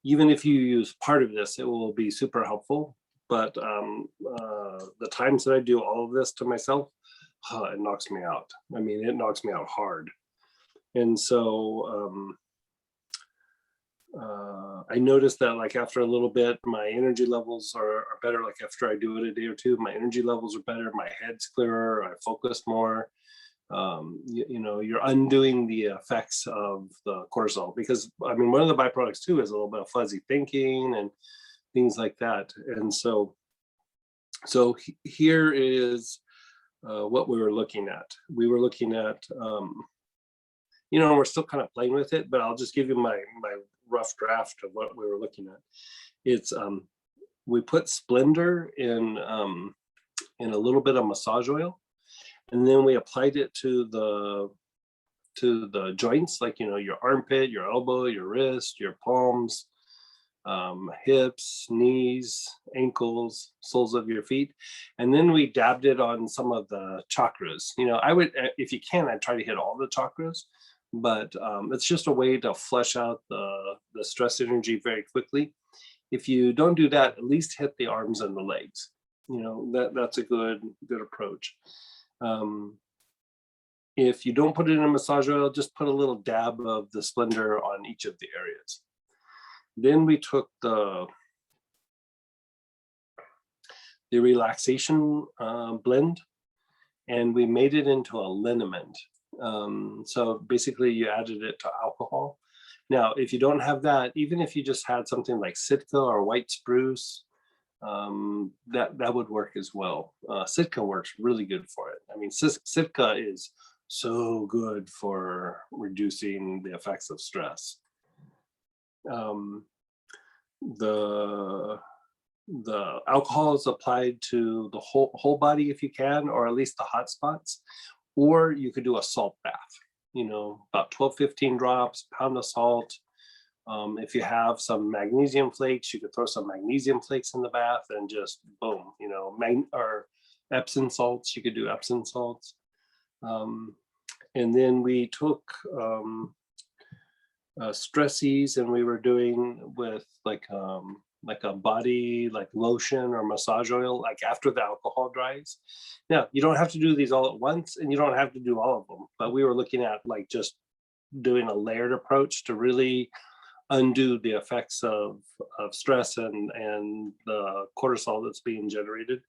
even if you use part of this, it will be super helpful. But the times that I do all of this to myself, it knocks me out. I mean, it knocks me out hard. And so I noticed that like after a little bit, my energy levels are better. Like after I do it a day or two, my energy levels are better, my head's clearer, I focus more. You're undoing the effects of the cortisol, because I mean, one of the byproducts too is a little bit of fuzzy thinking and things like that. And so here is what we were looking at. We were looking at, we're still kind of playing with it, but I'll just give you my rough draft of what we were looking at. It's we put Splendor in a little bit of massage oil, and then we applied it to the joints, like your armpit, your elbow, your wrist, your palms, hips, knees, ankles, soles of your feet. And then we dabbed it on some of the chakras. I would, if you can, I'd try to hit all the chakras, but it's just a way to flush out the stress energy very quickly. If you don't do that, at least hit the arms and the legs. That's a good approach. If you don't put it in a massage oil, just put a little dab of the Splendor on each of the areas. Then we took the relaxation blend, and we made it into a liniment. So basically you added it to alcohol. Now, if you don't have that, even if you just had something like Sitka or white spruce, that would work as well. Sitka works really good for it. I mean, Sitka is so good for reducing the effects of stress. The alcohol is applied to the whole body if you can, or at least the hot spots, or you could do a salt bath, about 12-15 drops, pound of salt. If you have some magnesium flakes, you could throw some magnesium flakes in the bath and just boom, or Epsom salts, you could do Epsom salts. And then we took Stress-Ease, and we were doing with like a body like lotion or massage oil, like after the alcohol dries. Now, you don't have to do these all at once, and you don't have to do all of them, but we were looking at like just doing a layered approach to really undo the effects of stress and the cortisol that's being generated.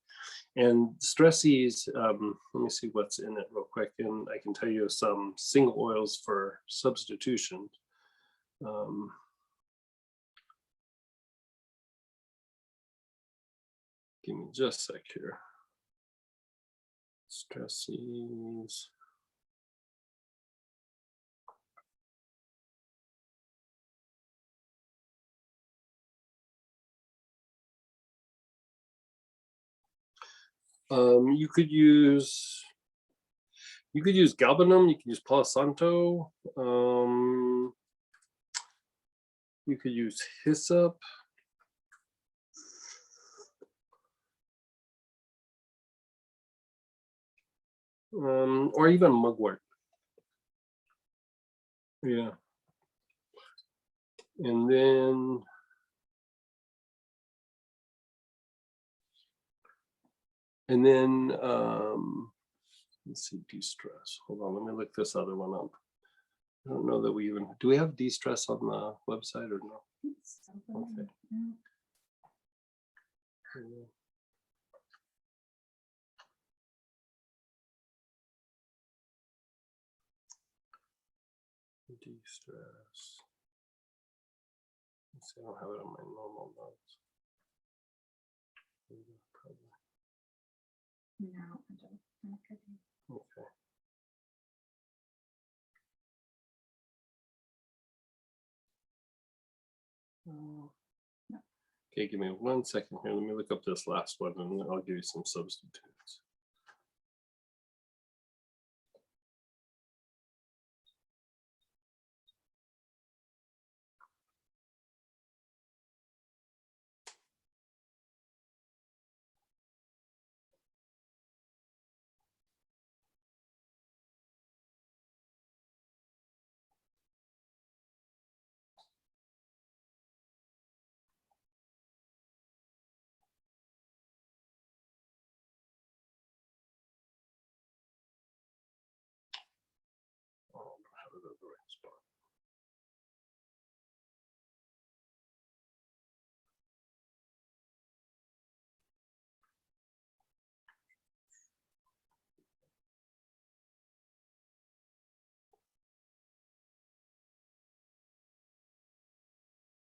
And Stress-Ease, let me see what's in it real quick, and I can tell you some single oils for substitution. Give me just a sec here. Stress-Ease. You could use galbanum, you could use Palo Santo, you could use hyssop. or even mugwort. Yeah. And then let's see, de-stress. Hold on, let me look this other one up. I don't know that we even, do we have de-stress on the website or no? Okay. De-stress. Let's see, I don't have it on my normal notes. No, I don't. Okay. Okay, give me 1 second here. Let me look up this last one and I'll give you some substitutes. Oh, I don't have it at the right spot.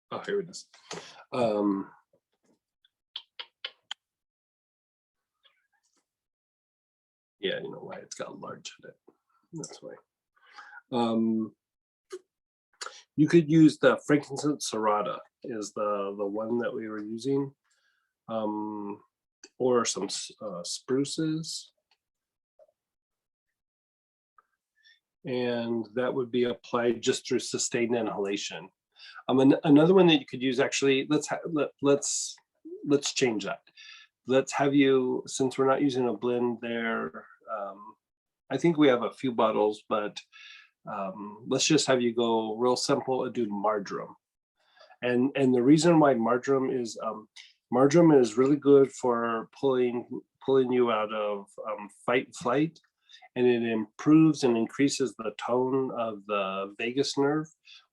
Oh, here it is. Yeah, you know why it's got large in it. That's why. You could use the frankincense serrata is the one that we were using, or some spruces, and that would be applied just through sustained inhalation. Another one that you could use, actually, let's change that. Let's have you, since we're not using a blend there, I think we have a few bottles, but let's just have you go real simple and do marjoram. And the reason why marjoram is really good for pulling you out of fight flight, and it improves and increases the tone of the vagus nerve,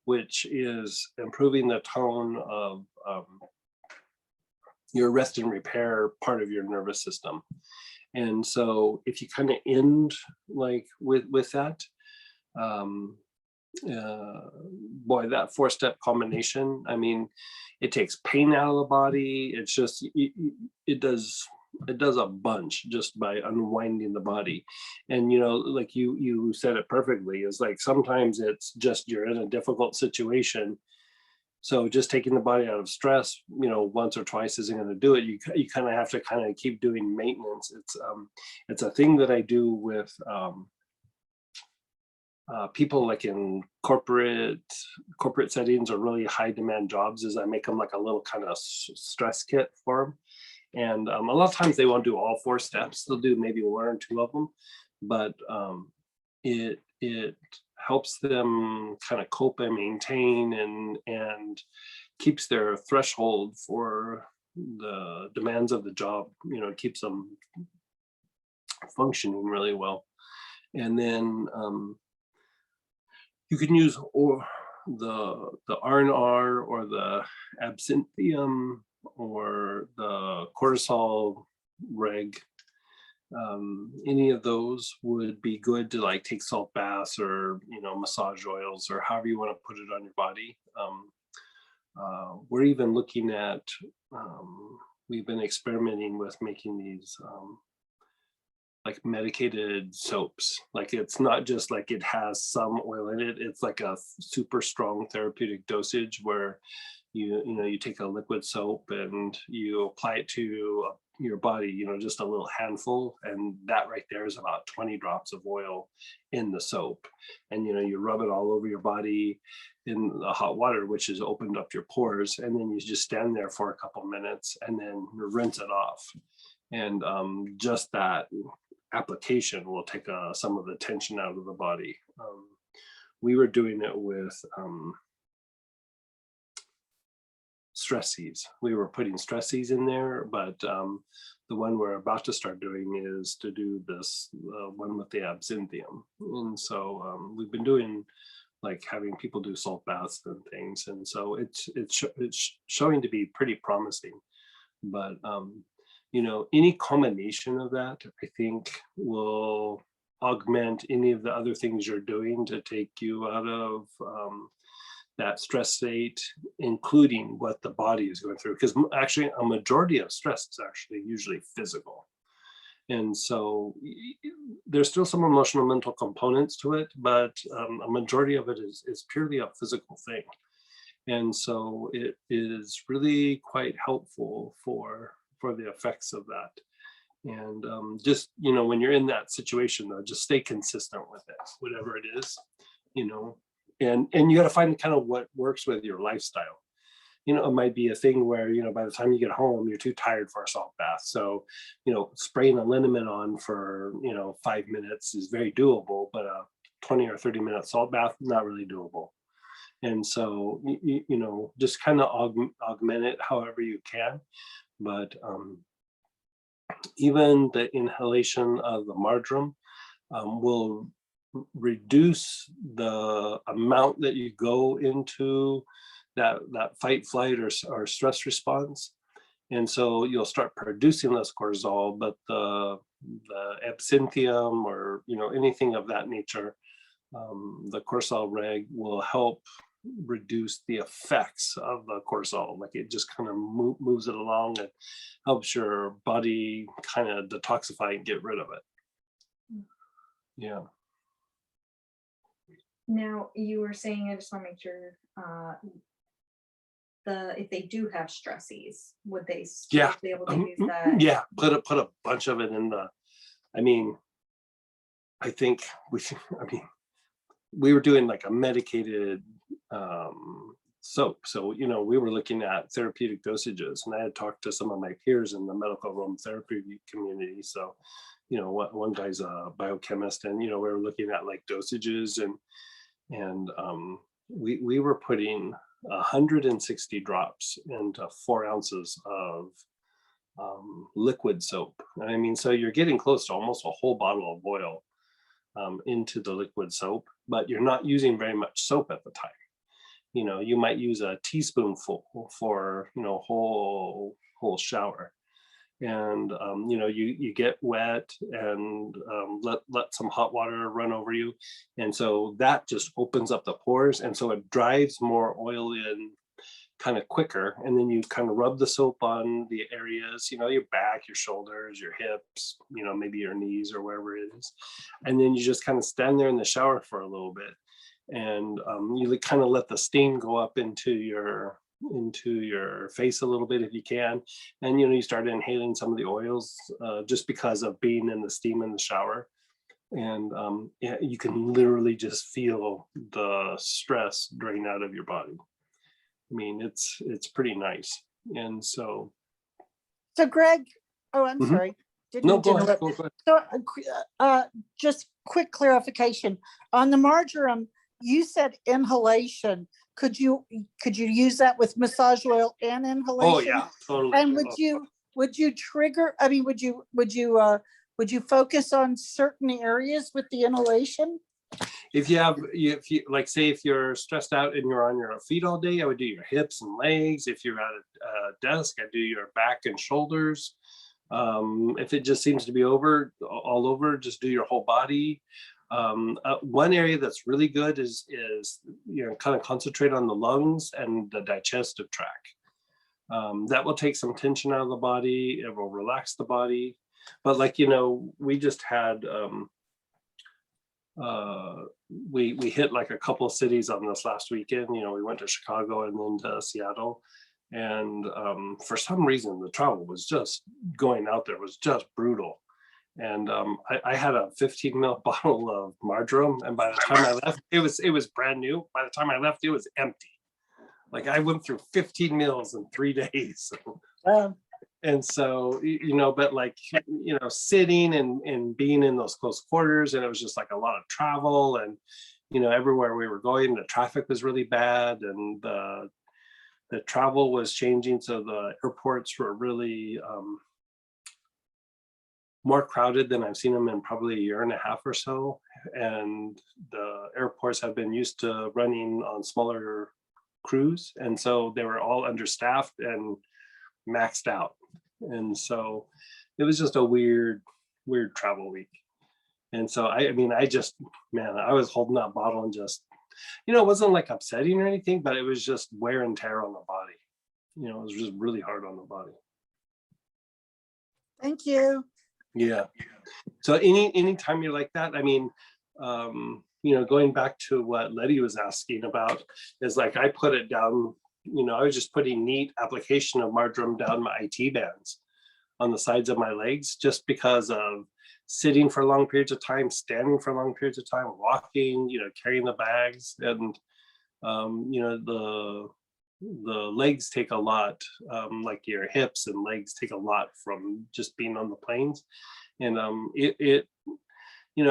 which is improving the tone of your rest and repair part of your nervous system. And so if you kind of end like with that, boy, that 4-step combination, I mean, it takes pain out of the body. It's just, it does a bunch just by unwinding the body. And, you know, like you said it perfectly, is like, sometimes it's just, you're in a difficult situation. So just taking the body out of stress, you know, once or twice isn't going to do it. You kind of have to kind of keep doing maintenance. It's a thing that I do with people like in corporate settings or really high demand jobs, is I make them like a little kind of stress kit for them. And a lot of times they won't do all 4 steps. They'll do maybe 1 or 2 of them, but it helps them kind of cope and maintain and keeps their threshold for the demands of the job, you know, keeps them functioning really well. And then you can use the R&R or the absinthium or the cortisol reg. Any of those would be good to like take salt baths or, you know, massage oils or however you want to put it on your body. We're even looking at, we've been experimenting with making these like medicated soaps. Like, it's not just like it has some oil in it, it's like a super strong therapeutic dosage where you take a liquid soap and you apply it to your body, you know, just a little handful, and that right there is about 20 drops of oil in the soap. And, you know, you rub it all over your body in the hot water, which has opened up your pores, and then you just stand there for a couple minutes and then rinse it off. And just that application will take some of the tension out of the body. We were doing it with stresses. We were putting stresses in there, but the one we're about to start doing is to do this one with the absinthium. And so we've been doing like having people do salt baths and things. And so it's showing to be pretty promising. But you know, any combination of that, I think, will augment any of the other things you're doing to take you out of that stress state, including what the body is going through. Because actually a majority of stress is actually usually physical. And so there's still some emotional mental components to it, but a majority of it is purely a physical thing. And so it is really quite helpful for the effects of that. And just, you know, when you're in that situation, though, just stay consistent with it, whatever it is, you know, and you got to find kind of what works with your lifestyle. You know, it might be a thing where, you know, by the time you get home, you're too tired for a salt bath. So, you know, spraying a liniment on for, you know, 5 minutes is very doable, but a 20 or 30-minute salt bath, not really doable. And so, you know, just kind of augment it however you can. But even the inhalation of the marjoram will reduce the amount that you go into that fight, flight, or stress response. And so you'll start producing less cortisol, but the absinthium or, you know, anything of that nature, the cortisol reg will help reduce the effects of the cortisol. Like it just kind of moves it along and helps your body kind of detoxify and get rid of it. Yeah. Now, you were saying, I just want to make sure, if they do have stresses, would they still be able to use that? Yeah, put a bunch of it in the, I mean, I think we were doing like a medicated soap. So, you know, we were looking at therapeutic dosages, and I had talked to some of my peers in the medical aromatherapy community. So, you know, one guy's a biochemist, and, you know, we were looking at like dosages, and we were putting 160 drops into 4 ounces of liquid soap. I mean, so you're getting close to almost a whole bottle of oil into the liquid soap, but you're not using very much soap at the time. You know, you might use a teaspoonful for, you know, whole shower. And you know, you get wet and let some hot water run over you, and so that just opens up the pores, and so it drives more oil in kind of quicker. And then you kind of rub the soap on the areas, you know, your back, your shoulders, your hips, you know, maybe your knees or wherever it is, and then you just kind of stand there in the shower for a little bit, and you kind of let the steam go up into your face a little bit if you can, and, you know, you start inhaling some of the oils just because of being in the steam in the shower. And yeah, you can literally just feel the stress drain out of your body. I mean, it's pretty nice. And so Greg, oh, I'm Mhm. sorry. Didn't no, mean to go ahead, interrupt. go ahead. So just quick clarification on the marjoram. You said inhalation. Could you use that with massage oil and inhalation? Oh yeah, totally. And would you trigger? I mean, would you focus on certain areas with the inhalation? If you like, say if you're stressed out and you're on your feet all day, I would do your hips and legs. If you're at a desk, I do your back and shoulders. If it just seems to be all over, just do your whole body. One area that's really good is, you know, kind of concentrate on the lungs and the digestive tract. That will take some tension out of the body. It will relax the body. But like, you know, we just had we hit like a couple of cities on this last weekend. You know, we went to Chicago and then to Seattle, and for some reason the travel was just going out there was just brutal. And I had a 15 ml bottle of marjoram, and by the time I left, it was brand new. By the time I left, it was empty. Like I went through 15 mils in 3 days. And so, but like, sitting and being in those close quarters, and it was just like a lot of travel, and, everywhere we were going, the traffic was really bad, and the travel was changing. So the airports were really more crowded than I've seen them in probably a year and a half or so. And the airports have been used to running on smaller crews. And so they were all understaffed and maxed out. And so it was just a weird travel week. And so, I was holding that bottle and just, it wasn't like upsetting or anything, but it was just wear and tear on the body. It was just really hard on the body. Thank you. Yeah. So anytime you're like that, going back to what Letty was asking about, is like, I put it down, I was just putting neat application of marjoram down my IT bands on the sides of my legs, just because of sitting for long periods of time, standing for long periods of time, walking, carrying the bags, and the legs take a lot, like your hips and legs take a lot from just being on the planes. And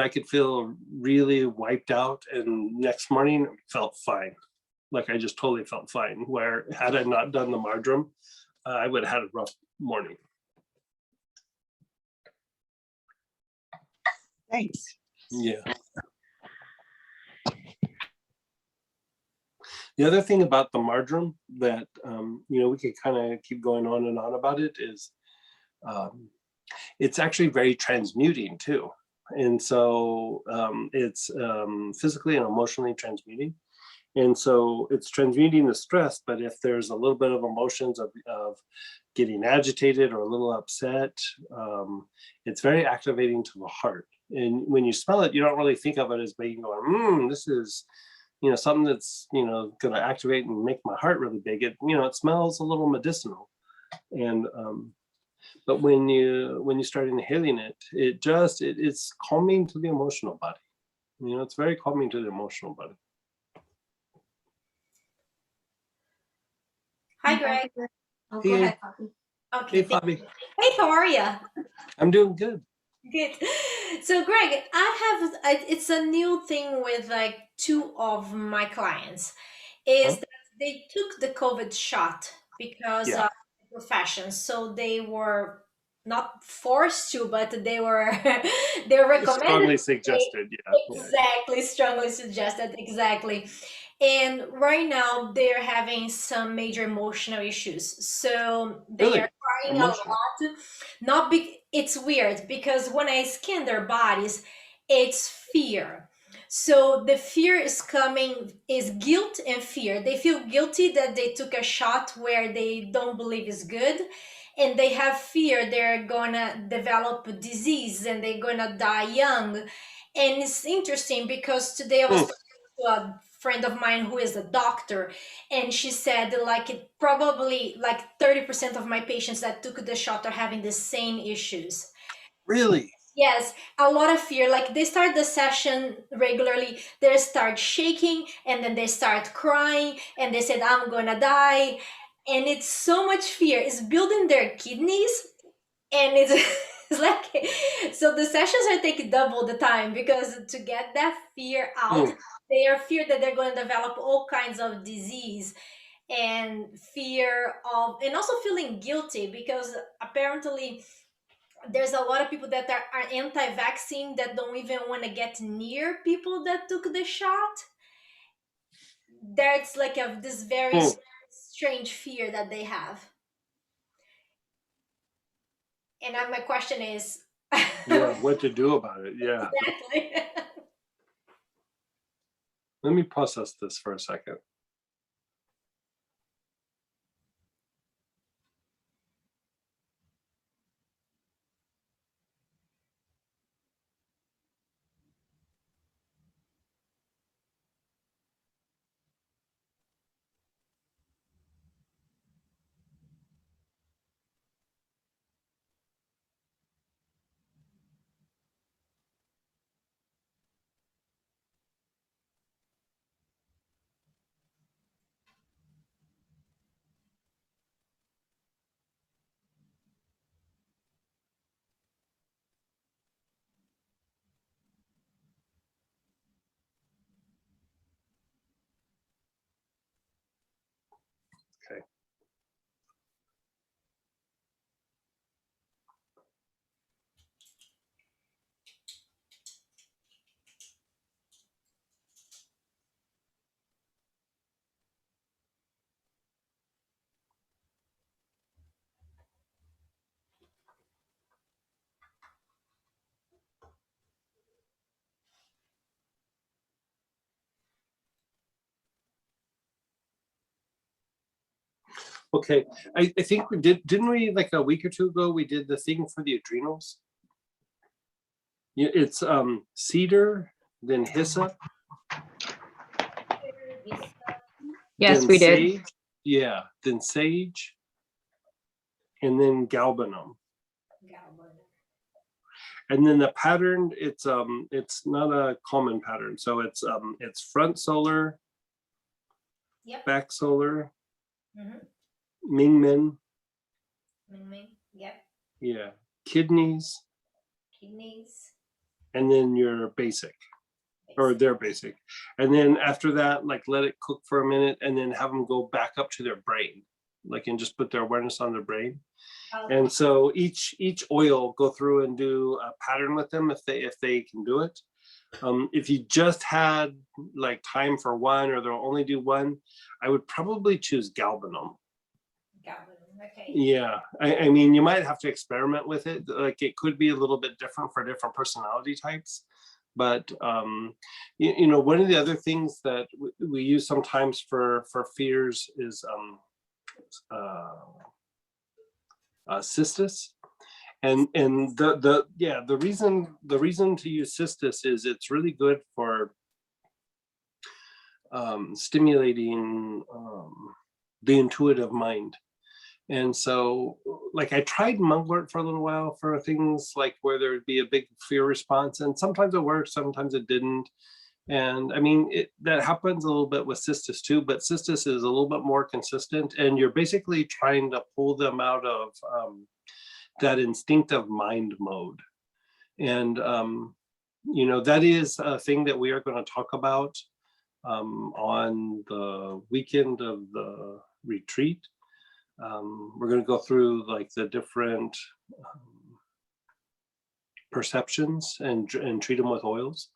I could feel really wiped out, and next morning felt fine. Like I just totally felt fine, where had I not done the marjoram, I would have had a rough morning. Thanks. Yeah. The other thing about the marjoram that, we could kind of keep going on and on about it is, it's actually very transmuting too. And so it's physically and emotionally transmuting. And so it's transmuting the stress, but if there's a little bit of emotions of getting agitated or a little upset, it's very activating to the heart. And when you smell it, you don't really think of it as being going, this is, something that's, going to activate and make my heart really big. It, it smells a little medicinal. And, but when you start inhaling it, it's calming to the emotional body. It's very calming to the emotional body. Hi, Greg. Oh, go Hey. ahead, Poppy. Okay. Hey, Fabi. Hey, how are you? I'm doing good. Good. So, Greg, it's a new thing with like two of my clients, is that they took the COVID shot because Yeah. of the profession. So they were not forced to, but they were they were recommended. Strongly suggested, yeah. Exactly, strongly suggested, exactly. And right now they're having some major emotional issues. So they Really? are crying a Emotional. lot. Not big. It's weird because when I scan their bodies, it's fear. So the fear is guilt and fear. They feel guilty that they took a shot where they don't believe is good. And they have fear they're gonna develop a disease and they're gonna die young. And it's interesting because today I was talking to a friend of mine who is a doctor, and she said like it probably like 30% of my patients that took the shot are having the same issues. Really? Yes, a lot of fear. Like they start the session regularly, they start shaking, and then they start crying, and they said, I'm gonna die. And it's so much fear. It's building their kidneys, and it's it's like, so the sessions are taking double the time because to get that fear out, they are feared that they're going to develop all kinds of disease, and fear of, and also feeling guilty because apparently there's a lot of people that are anti-vaccine that don't even want to get near people that took the shot. That's like this very strange fear that they have. And my question is, Yeah, what to do about it? Yeah. exactly. Let me process this for a second. Okay, I think we didn't we, like a week or two ago, we did the thing for the adrenals? Yeah, it's cedar, then hyssop. Yes, then we did. sage, yeah, then sage, and then galbanum. And then the pattern, it's not a common pattern, so it's front solar, Yep. back solar, Mhm. Mingmen, Yep. yeah, kidneys, Kidneys. and then your basic, or their basic. And then after that, like let it cook for a minute and then have them go back up to their brain, like, and just put their awareness on their brain. And so each oil, go through and do a pattern with them if they can do it. If you just had like time for one, or they'll only do one, I would probably choose galbanum. Okay. Yeah, I mean, you might have to experiment with it. Like it could be a little bit different for different personality types. But you know, one of the other things that we use sometimes for fears is cistus, and the reason to use cistus is it's really good for stimulating the intuitive mind. And so, like, I tried mugwort for a little while for things like where there would be a big fear response, and sometimes it worked, sometimes it didn't. And I mean, that happens a little bit with cistus too, but cistus is a little bit more consistent, and you're basically trying to pull them out of that instinctive mind mode. And you know, that is a thing that we are going to talk about on the weekend of the retreat. We're going to go through like the different perceptions and treat them with oils.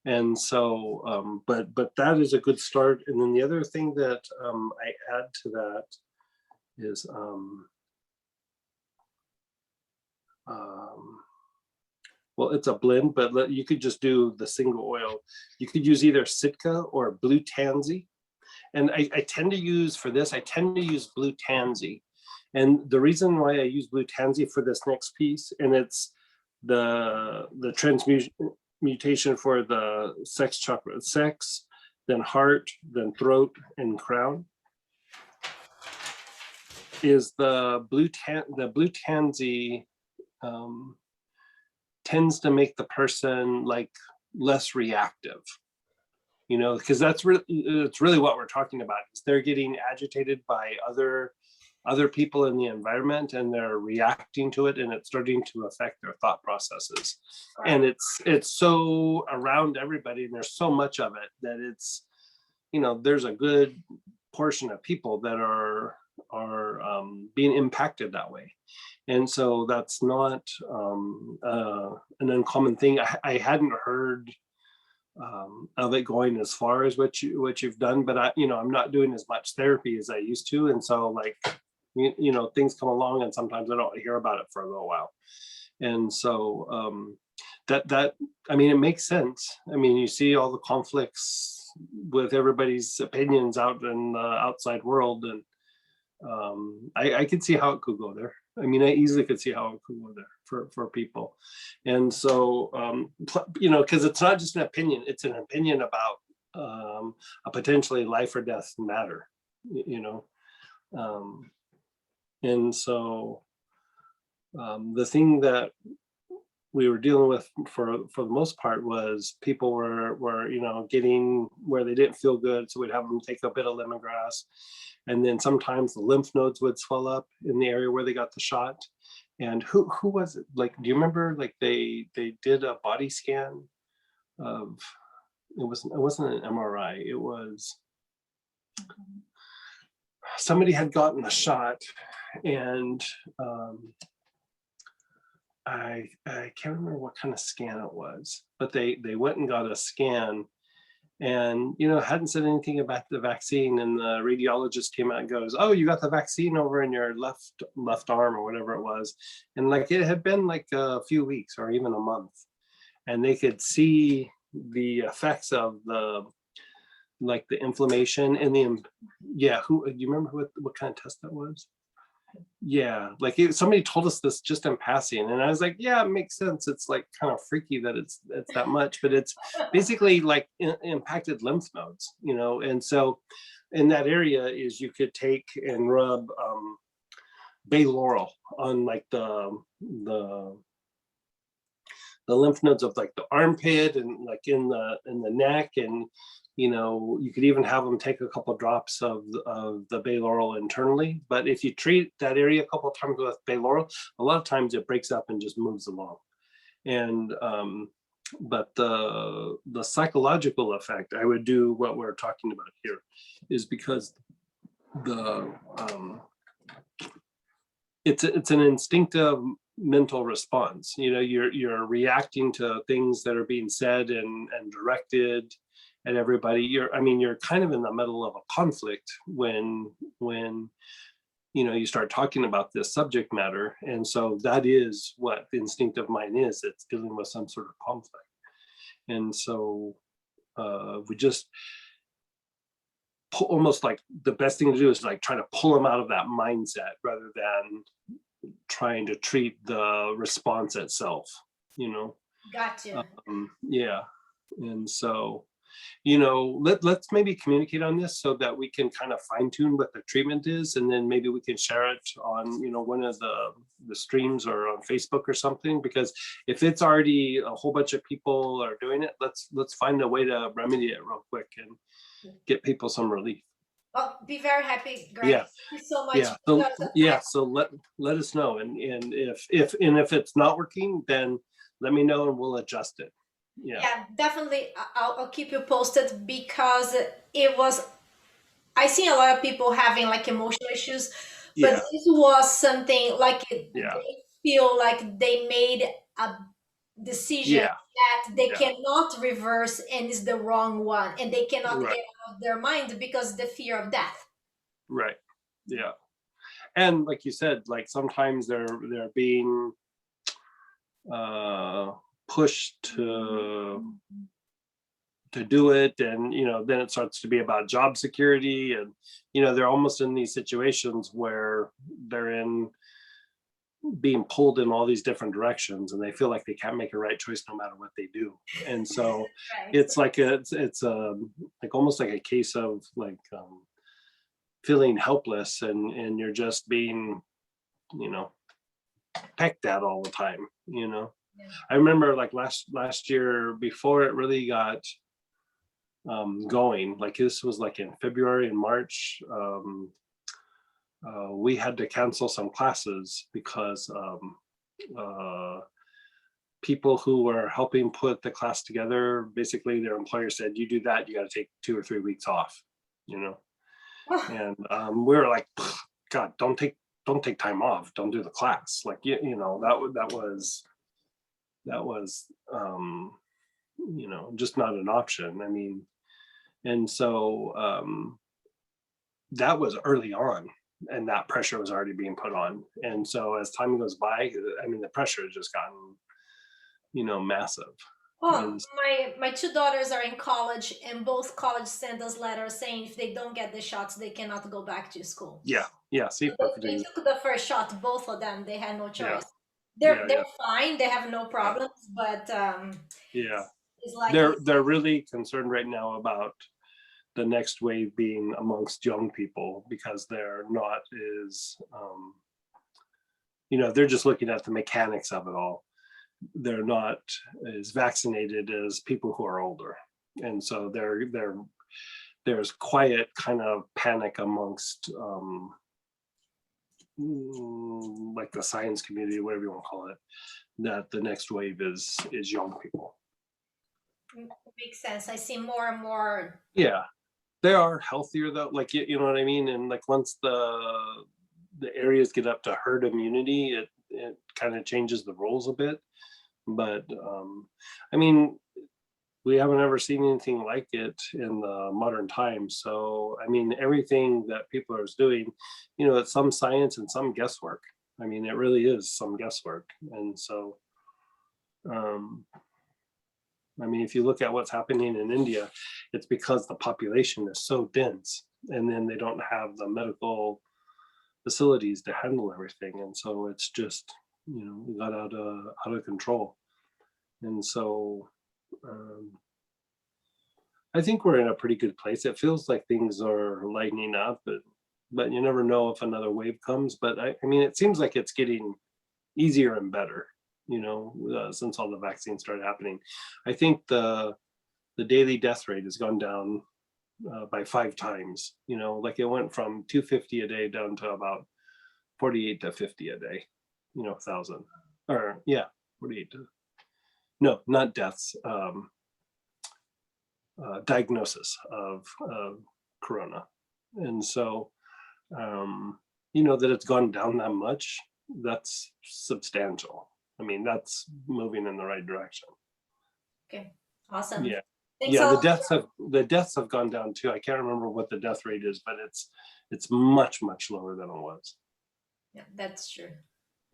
And so, but that is a good start. And then the other thing that I add to that is well, it's a blend, but you could just do the single oil. You could use either Sitka or Blue Tansy. And I tend to use, for this, I tend to use Blue Tansy. And the reason why I use Blue Tansy for this next piece, and it's the transmutation for the sex chakra, sex, then heart, then throat, and crown, is the Blue Tansy tends to make the person like less reactive. You know, because it's really what we're talking about. Is they're getting agitated by other people in the environment, and they're reacting to it, and it's starting to affect their thought processes. And it's so around everybody, and there's so much of it that it's, you know, there's a good portion of people that are being impacted that way. And so that's not an uncommon thing. I hadn't heard of it going as far as what you've done, but I'm not doing as much therapy as I used to, and so like you know, things come along, and sometimes I don't hear about it for a little while. And so that I mean, it makes sense. I mean, you see all the conflicts with everybody's opinions out in the outside world, and I could see how it could go there. I mean, I easily could see how it could go there for people. And so, you know, because it's not just an opinion, it's an opinion about a potentially life or death matter, you know. And so the thing that we were dealing with for the most part was people were you know, getting where they didn't feel good, so we'd have them take a bit of lemongrass, and then sometimes the lymph nodes would swell up in the area where they got the shot. And who was it? Like, do you remember? Like they did a body scan of, it wasn't an MRI. It was somebody had gotten a shot, and I can't remember what kind of scan it was, but they went and got a scan, and you know, hadn't said anything about the vaccine, and the radiologist came out and goes, "Oh, you got the vaccine over in your left arm," or whatever it was. And like it had been like a few weeks or even a month, and they could see the effects of like the inflammation and yeah, who, do you remember what kind of test that was? Yeah, like somebody told us this just in passing, and I was like, yeah, it makes sense. It's like kind of freaky that it's that much, but it's basically like impacted lymph nodes, you know. And so in that area is you could take and rub bay laurel on like the lymph nodes of like the armpit and like in the neck, and you know, you could even have them take a couple drops of the bay laurel internally. But if you treat that area a couple of times with bay laurel, a lot of times it breaks up and just moves along. And but the psychological effect, I would do what we're talking about here, is because the it's an instinctive mental response. You know, you're reacting to things that are being said and directed at everybody. You're kind of in the middle of a conflict when you know, you start talking about this subject matter. And so that is what the instinctive mind is. It's dealing with some sort of conflict. And so we just almost like the best thing to do is like try to pull them out of that mindset rather than trying to treat the response itself, you know. Gotcha. Yeah. And so, you know, let's maybe communicate on this so that we can kind of fine tune what the treatment is, and then maybe we can share it on, you know, one of the streams or on Facebook or something. Because if it's already a whole bunch of people are doing it, let's find a way to remedy it real quick and get people some relief. I'll be very happy, Greg. Yeah. Thank you so much. Yeah. So because yeah. So let us know, and if it's not working, then let me know and we'll adjust it. Yeah, definitely. I'll keep you posted, because I see a lot of people having like emotional issues, but Yeah. this was something like Yeah. they feel like they made a decision Yeah. that they Yeah. cannot reverse and is the wrong one, and they cannot Right. get out of their mind because the fear of death. Right. Yeah. And like you said, like sometimes they're being pushed to do it, and you know, then it starts to be about job security, and you know, they're almost in these situations where they're being pulled in all these different directions, and they feel like they can't make a right choice no matter what they do. And so Right. it's like it's like almost like a case of like feeling helpless, and you're just being, you know, pecked at all the time, you know. Yeah. I remember like last year, before it really got going, like this was like in February and March, we had to cancel some classes because people who were helping put the class together, basically their employer said, you do that, you got to take 2 or 3 weeks off, you know. And we were like, God, don't take time off, don't do the class. Like, you know, that was you know, just not an option. I mean, and so that was early on, and that pressure was already being put on. And so as time goes by, I mean, the pressure has just gotten, you know, massive. Well, And my 2 daughters are in college, and both colleges send us letters saying if they don't get the shots, they cannot go back to school. yeah, see, They took the first shot, both of them. They had no choice. Yeah. They're fine. They have no problems, but yeah, it's like they're really concerned right now about the next wave being amongst young people, because they're not as you know, they're just looking at the mechanics of it all. They're not as vaccinated as people who are older, and so there's quiet kind of panic amongst like the science community, whatever you want to call it, that the next wave is young people. makes sense. I see more and more. Yeah, they are healthier though, like you know what I mean. And like once the areas get up to herd immunity, it kind of changes the rules a bit. But I mean, we haven't ever seen anything like it in the modern times. So I mean, everything that people are doing, you know, it's some science and some guesswork. I mean, it really is some guesswork. And so I mean, if you look at what's happening in India, it's because the population is so dense, and then they don't have the medical facilities to handle everything, and so it's just, you know, got out of control. And so I think we're in a pretty good place. It feels like things are lightening up, but you never know if another wave comes. But I mean, it seems like it's getting easier and better, you know, since all the vaccines started happening. I think the daily death rate has gone down by 5 times, you know, like it went from 250 a day down to about 48 to 50 a day, you know, 1,000, or yeah, 48 to, no, not deaths, diagnosis of corona. And so, you know, that it's gone down that much, that's substantial. I mean, that's moving in the right direction. Okay, awesome. Yeah. Thanks Yeah, a the deaths have gone down too. I can't remember what the death rate is, but it's much lower than it was. Yeah, that's true.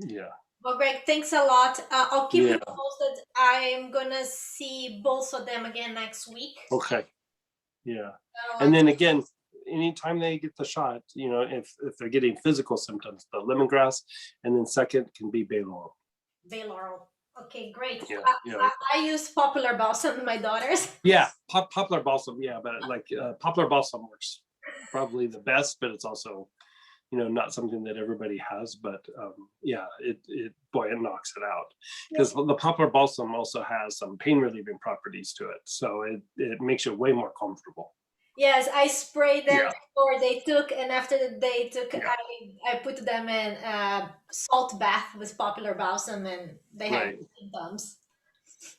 Yeah. Well, Greg, thanks a lot. I'll keep you Yeah. posted. I'm gonna see both of them again next week. Okay. Yeah. So, And then again, anytime they get the shot, you know, if they're getting physical symptoms, the lemongrass, and then second can be bay laurel. Bay laurel. Okay, great. Yeah, I use popular balsam in my daughters. Yeah, poplar balsam. Yeah, but like poplar balsam works probably the best, but it's also, you know, not something that everybody has. But yeah, it knocks it out, because the poplar balsam also has some pain relieving properties to it, so it makes you way more comfortable. Yes, I sprayed them Yeah. before they took, and after they took, Yeah. I put them in salt bath with popular balsam, and they had Right. symptoms.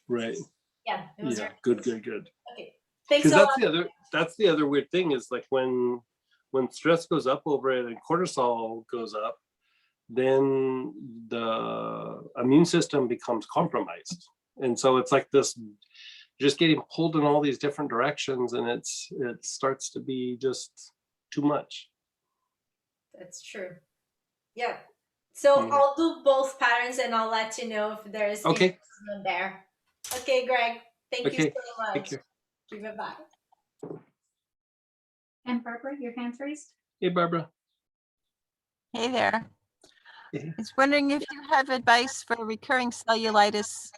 Right. Yeah, it was Yeah. very Good. okay. Thanks Because a lot. that's the other weird thing is like when stress goes up over it and cortisol goes up, then the immune system becomes compromised, and so it's like this, just getting pulled in all these different directions, and it starts to be just too much. That's true. Yeah. So Yeah. I'll do both patterns, and I'll let you know if there's Okay. anything there. Okay, Greg. Thank you Okay. so much. Thank you. Okay, bye-bye. And Barbara, your hand's raised? Hey, Barbara. Hey there. Yeah. I was wondering if you have advice for recurring cellulitis,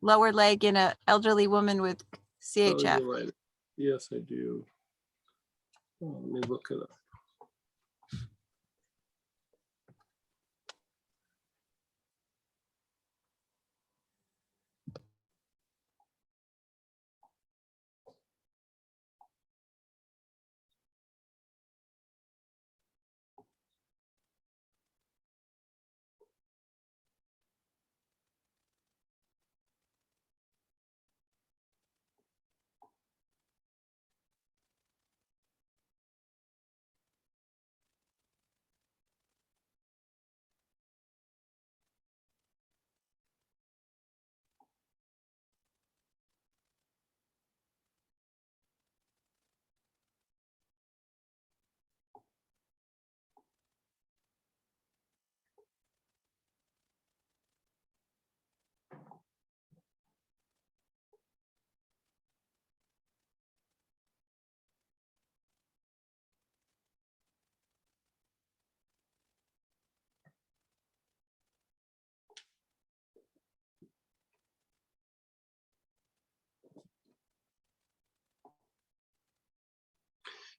lower leg in an elderly woman with CHF. Cellulitis. Yes, I do. Oh, let me look it up.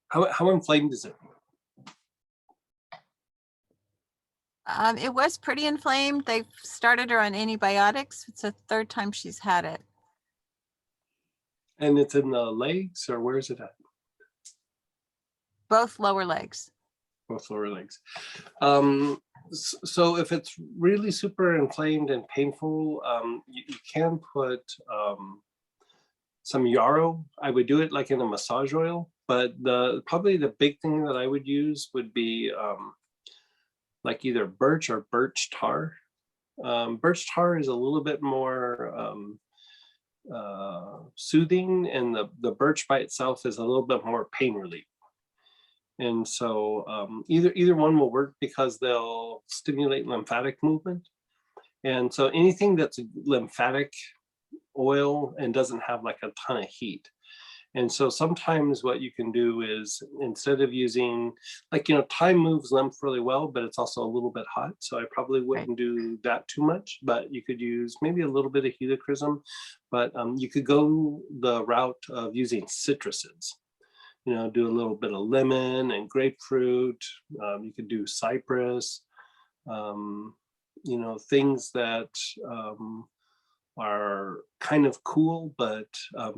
How inflamed is it? It was pretty inflamed. They've started her on antibiotics. It's the 3rd time she's had it. And it's in the legs, or where is it at? Both lower legs. Both lower legs. So if it's really super inflamed and painful, you can put some yarrow. I would do it like in a massage oil, but probably the big thing that I would use would be like either birch or birch tar. Birch tar is a little bit more soothing, and the birch by itself is a little bit more pain relief. And so either one will work because they'll stimulate lymphatic movement. And so anything that's lymphatic oil and doesn't have like a ton of heat. And so sometimes what you can do is, instead of using, like, thyme moves lymph really well, but it's also a little bit hot. So I probably wouldn't do that too much, but you could use maybe a little bit of helichrysum, but you could go the route of using citruses. Do a little bit of lemon and grapefruit. You could do cypress, things that are kind of cool, but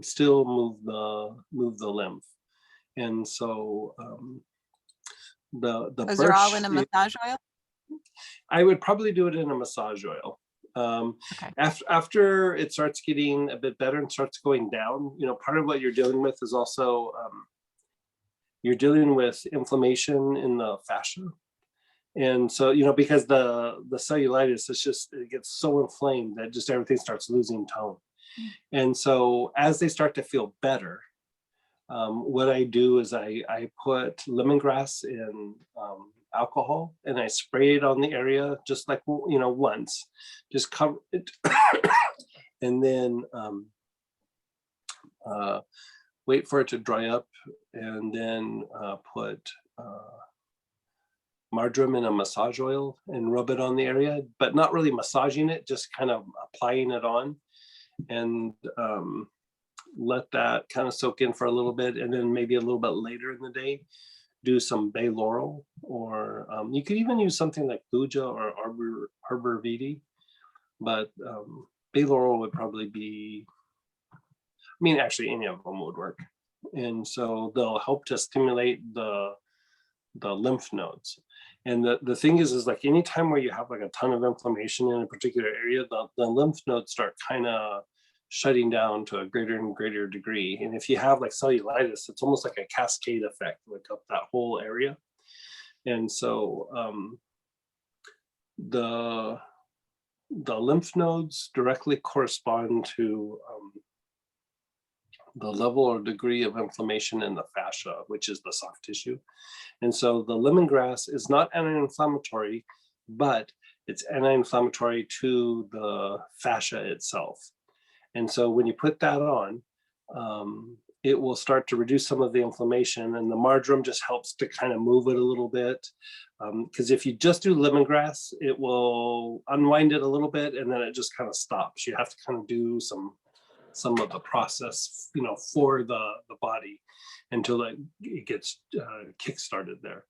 still move the lymph. And so the Those are all in a birch, massage oil? I would probably do it in a massage oil. Okay. After it starts getting a bit better and starts going down, part of what you're dealing with is also you're dealing with inflammation in the fascia. And so, because the cellulitis, it gets so inflamed that just everything starts losing tone. And so as they start to feel better, what I do is I put lemongrass in alcohol and I spray it on the area, just like, once, just cover it. And then wait for it to dry up, and then put marjoram in a massage oil and rub it on the area, but not really massaging it, just kind of applying it on, and let that kind of soak in for a little bit. And then maybe a little bit later in the day, do some bay laurel, or you could even use something like thuja or arbor vitae, but bay laurel would probably be, actually any of them would work. And so they'll help to stimulate the lymph nodes. And the thing is like anytime where you have like a ton of inflammation in a particular area, the lymph nodes start kind of shutting down to a greater and greater degree. And if you have like cellulitis, it's almost like a cascade effect, like up that whole area. And so the lymph nodes directly correspond to the level or degree of inflammation in the fascia, which is the soft tissue. And so the lemongrass is not anti-inflammatory, but it's anti-inflammatory to the fascia itself. And so when you put that on, it will start to reduce some of the inflammation, and the marjoram just helps to kind of move it a little bit. Because if you just do lemongrass, it will unwind it a little bit and then it just kind of stops. You have to kind of do some of the process, for the body until it gets kick-started there.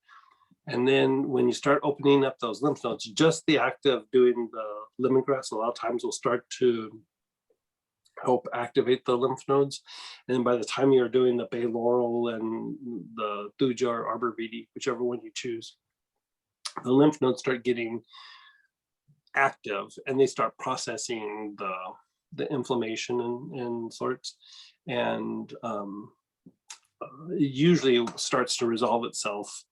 And then when you start opening up those lymph nodes, just the act of doing the lemongrass a lot of times will start to help activate the lymph nodes. And by the time you're doing the bay laurel and the thuja or arbor vitae, whichever one you choose, the lymph nodes start getting active and they start processing the inflammation and sorts, and it usually starts to resolve itself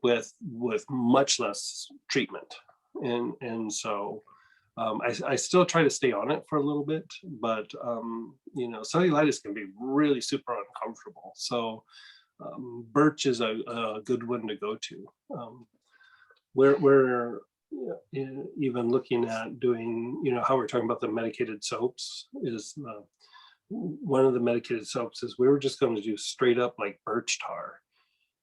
with much less treatment. And so I still try to stay on it for a little bit, but cellulitis can be really super uncomfortable. So birch is a good one to go to. We're even looking at doing, how we're talking about the medicated soaps, is one of the medicated soaps is we were just going to do straight up like birch tar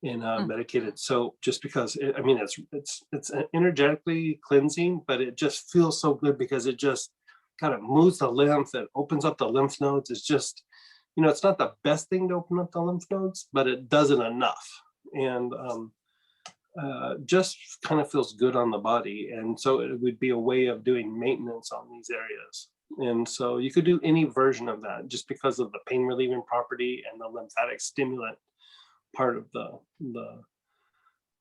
in a medicated soap, just because it's energetically cleansing, but it just feels so good because it just kind of moves the lymph, it opens up the lymph nodes. It's just, it's not the best thing to open up the lymph nodes, but it does it enough. And just kind of feels good on the body. And so it would be a way of doing maintenance on these areas. And so you could do any version of that just because of the pain relieving property and the lymphatic stimulant part of the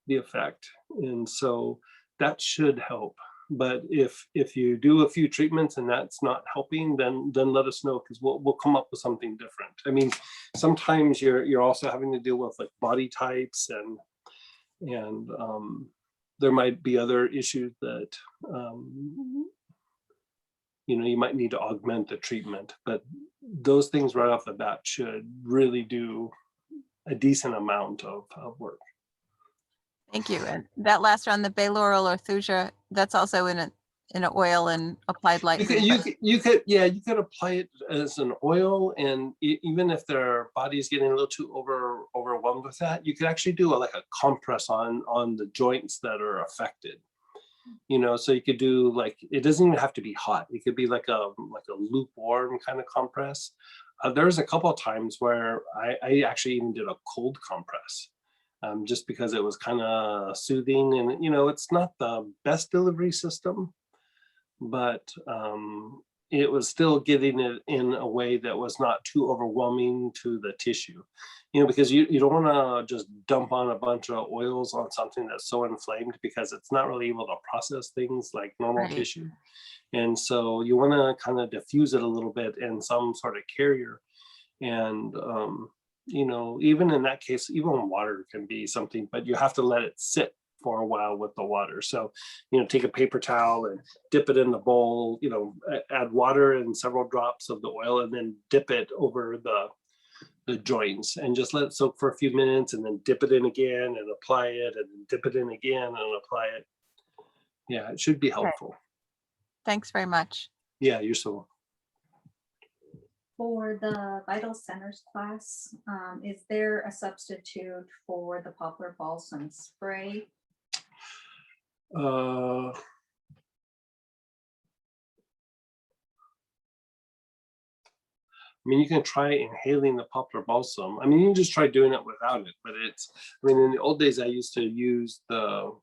effect. And so that should help. But if you do a few treatments and that's not helping, then let us know, because we'll come up with something different. Sometimes you're also having to deal with like body types, and there might be other issues that you might need to augment the treatment, but those things right off the bat should really do a decent amount of work. Thank you. And that last round, the bay laurel or thuja, that's also in in an oil and applied You lightly. could, you could, yeah, you could apply it as an oil, and even if their body's getting a little too overwhelmed with that, you could actually do like a compress on the joints that are affected. You know, so you could do like, it doesn't even have to be hot. It could be like a lukewarm kind of compress. There's a couple of times where I actually even did a cold compress, just because it was kind of soothing, and you know, it's not the best delivery system, but it was still getting it in a way that was not too overwhelming to the tissue. You know, because you don't want to just dump on a bunch of oils on something that's so inflamed, because it's not really able to process things like normal Right. tissue. And so you want to kind of diffuse it a little bit in some sort of carrier. And you know, even in that case, even water can be something, but you have to let it sit for a while with the water. So, you know, take a paper towel and dip it in the bowl, you know, add water and several drops of the oil, and then dip it over the joints and just let it soak for a few minutes, and then dip it in again and apply it, and then dip it in again and apply it. Yeah, it should be helpful. Thanks very much. Yeah, you're so welcome. For the Vital Centers class, is there a substitute for the poplar balsam spray? I mean, you can try inhaling the poplar balsam. I mean, you can just try doing it without it, but it's, I mean, in the old days, I used to use the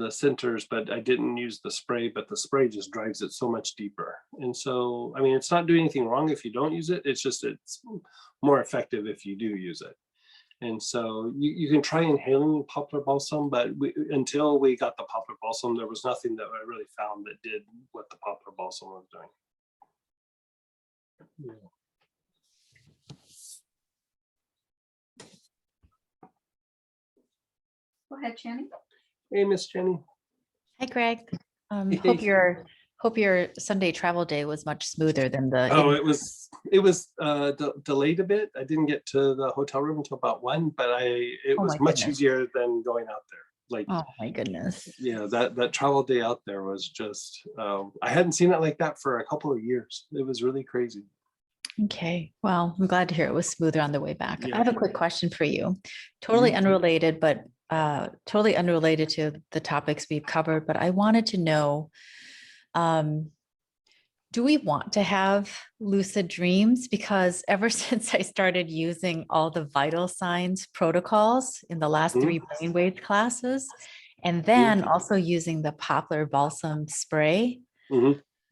centers, but I didn't use the spray, but the spray just drives it so much deeper. And so, I mean, it's not doing anything wrong if you don't use it. It's just, it's more effective if you do use it. And so you can try inhaling poplar balsam, but until we got the poplar balsam, there was nothing that I really found that did what the poplar balsam was doing. Yeah. Go ahead, Channing. Hey, Miss Jenny. Hi, Greg. Hey. Hope your Sunday travel day was much smoother than the. Oh, it was delayed a bit. I didn't get to the hotel room until about 1, but it Oh was my much goodness. easier than going out there. Like, Oh my goodness. yeah, that travel day out there was just, I hadn't seen it like that for a couple of years. It was really crazy. Okay, well, I'm glad to hear it was smoother on the way back. Yeah. I have a quick question for you. Totally unrelated, but totally unrelated to the topics we've covered, but I wanted to know, do we want to have lucid dreams? Because ever since I started using all the vital signs protocols in the last 3 brainwave classes, and then also using the poplar balsam spray,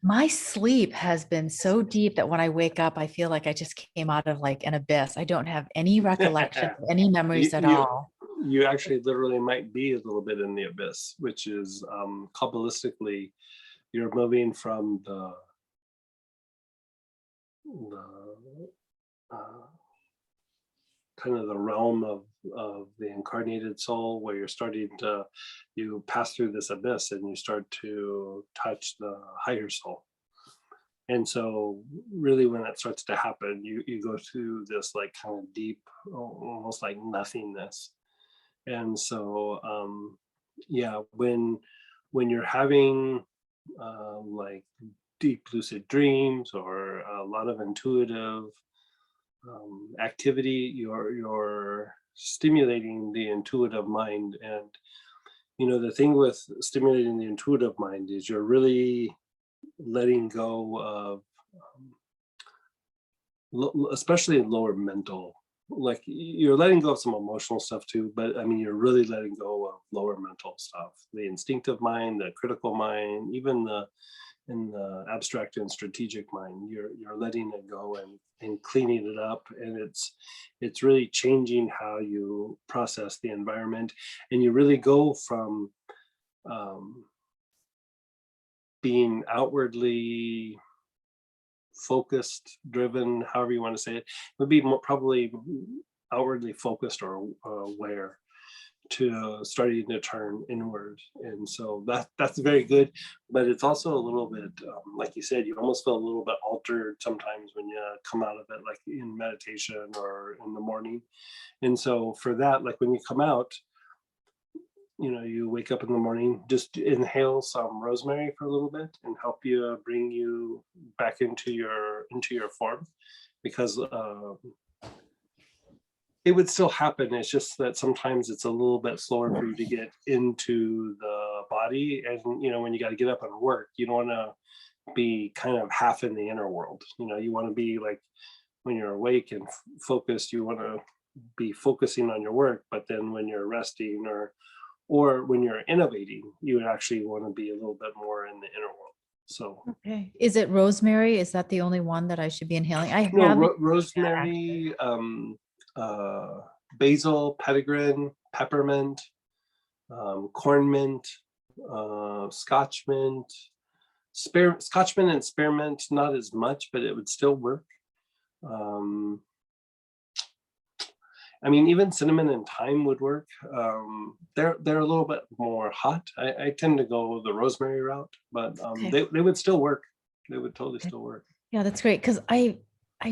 my sleep has been so deep that when I wake up, I feel like I just came out of like an abyss. I don't have any recollection of any memories at all. You actually literally might be a little bit in the abyss, which is Kabbalistically, you're moving from the kind of the realm of the incarnated soul, where you're starting to, you pass through this abyss and you start to touch the higher soul. And so really when that starts to happen, you go through this like kind of deep, almost like nothingness. And so yeah, when you're having like deep lucid dreams or a lot of intuitive activity, you're stimulating the intuitive mind. And you know, the thing with stimulating the intuitive mind is you're really letting go of especially lower mental, like you're letting go of some emotional stuff too, but I mean, you're really letting go of lower mental stuff, the instinctive mind, the critical mind, even in the abstract and strategic mind. You're letting it go and cleaning it up, and it's really changing how you process the environment. And you really go from being outwardly focused, driven, however you want to say it, would be more probably outwardly focused or aware, to starting to turn inward. And so that's very good, but it's also a little bit like you said, you almost feel a little bit altered sometimes when you come out of it, like in meditation or in the morning. And so for that, like when you come out, you wake up in the morning, just inhale some rosemary for a little bit and help you bring you back into your form, because it would still happen. It's just that sometimes it's a little bit slower for you to get into the body. And, when you got to get up and work, you don't want to be kind of half in the inner world. You want to be like, when you're awake and focused, you want to be focusing on your work. But then when you're resting or when you're innovating, you would actually want to be a little bit more in the inner world. So, Okay. Is it rosemary? Is that the only one that I should be inhaling? I no, haven't. rosemary, basil, petitgrain, peppermint, corn mint, Scotch mint, Scotch mint and spearmint, not as much, but it would still work. Even cinnamon and thyme would work. They're a little bit more hot. I tend to go the rosemary route, but Okay. they would still work. They would totally still work. Yeah, that's great. Because I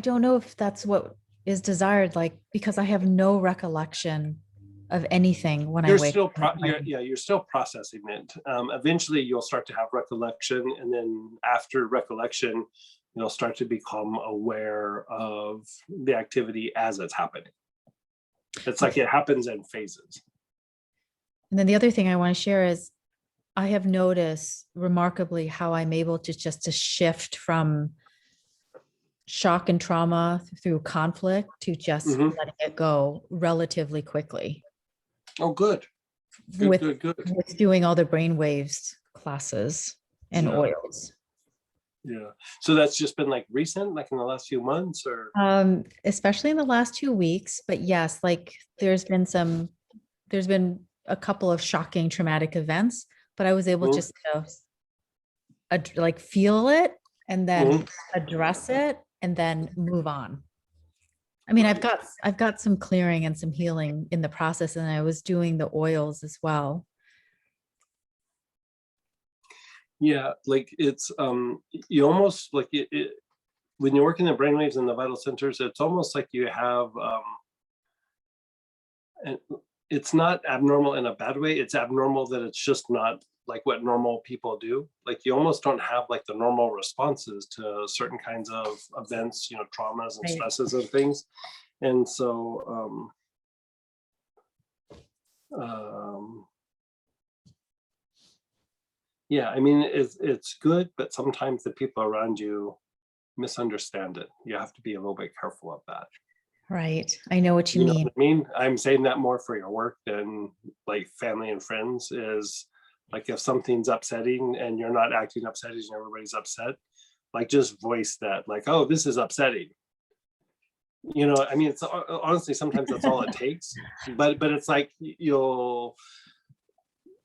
don't know if that's what is desired, because I have no recollection of anything when I You're wake still up. you're still processing it. Eventually you'll start to have recollection, and then after recollection, you'll start to become aware of the activity as it's happening. It's like it happens in phases. And then the other thing I want to share is I have noticed remarkably how I'm able to shift from shock and trauma through conflict to just Mhm. letting it go relatively quickly Oh, good. Good. with doing all the brainwaves classes and Yeah. oils. Yeah. So that's just been like recent, like in the last few months, or? Especially in the last 2 weeks, but yes, there's been a couple of shocking traumatic events, but I was able Mhm. just to feel it and then Mhm. address it and then move on. I've got some clearing and some healing in the process, and I was doing the oils as well. Yeah, like it's you almost like it when you're working the brainwaves and the vital centers, it's almost like you have and it's not abnormal in a bad way. It's abnormal that it's just not like what normal people do. Like you almost don't have like the normal responses to certain kinds of events, traumas and Right. stresses and things. And so yeah, it's good, but sometimes the people around you misunderstand it. You have to be a little bit careful of that. Right. I know what you know mean. what I mean? I'm saying that more for your work than like family and friends. Is like if something's upsetting and you're not acting upsetting and everybody's upset, like just voice that, like, oh, this is upsetting. It's honestly sometimes that's all it takes. But it's like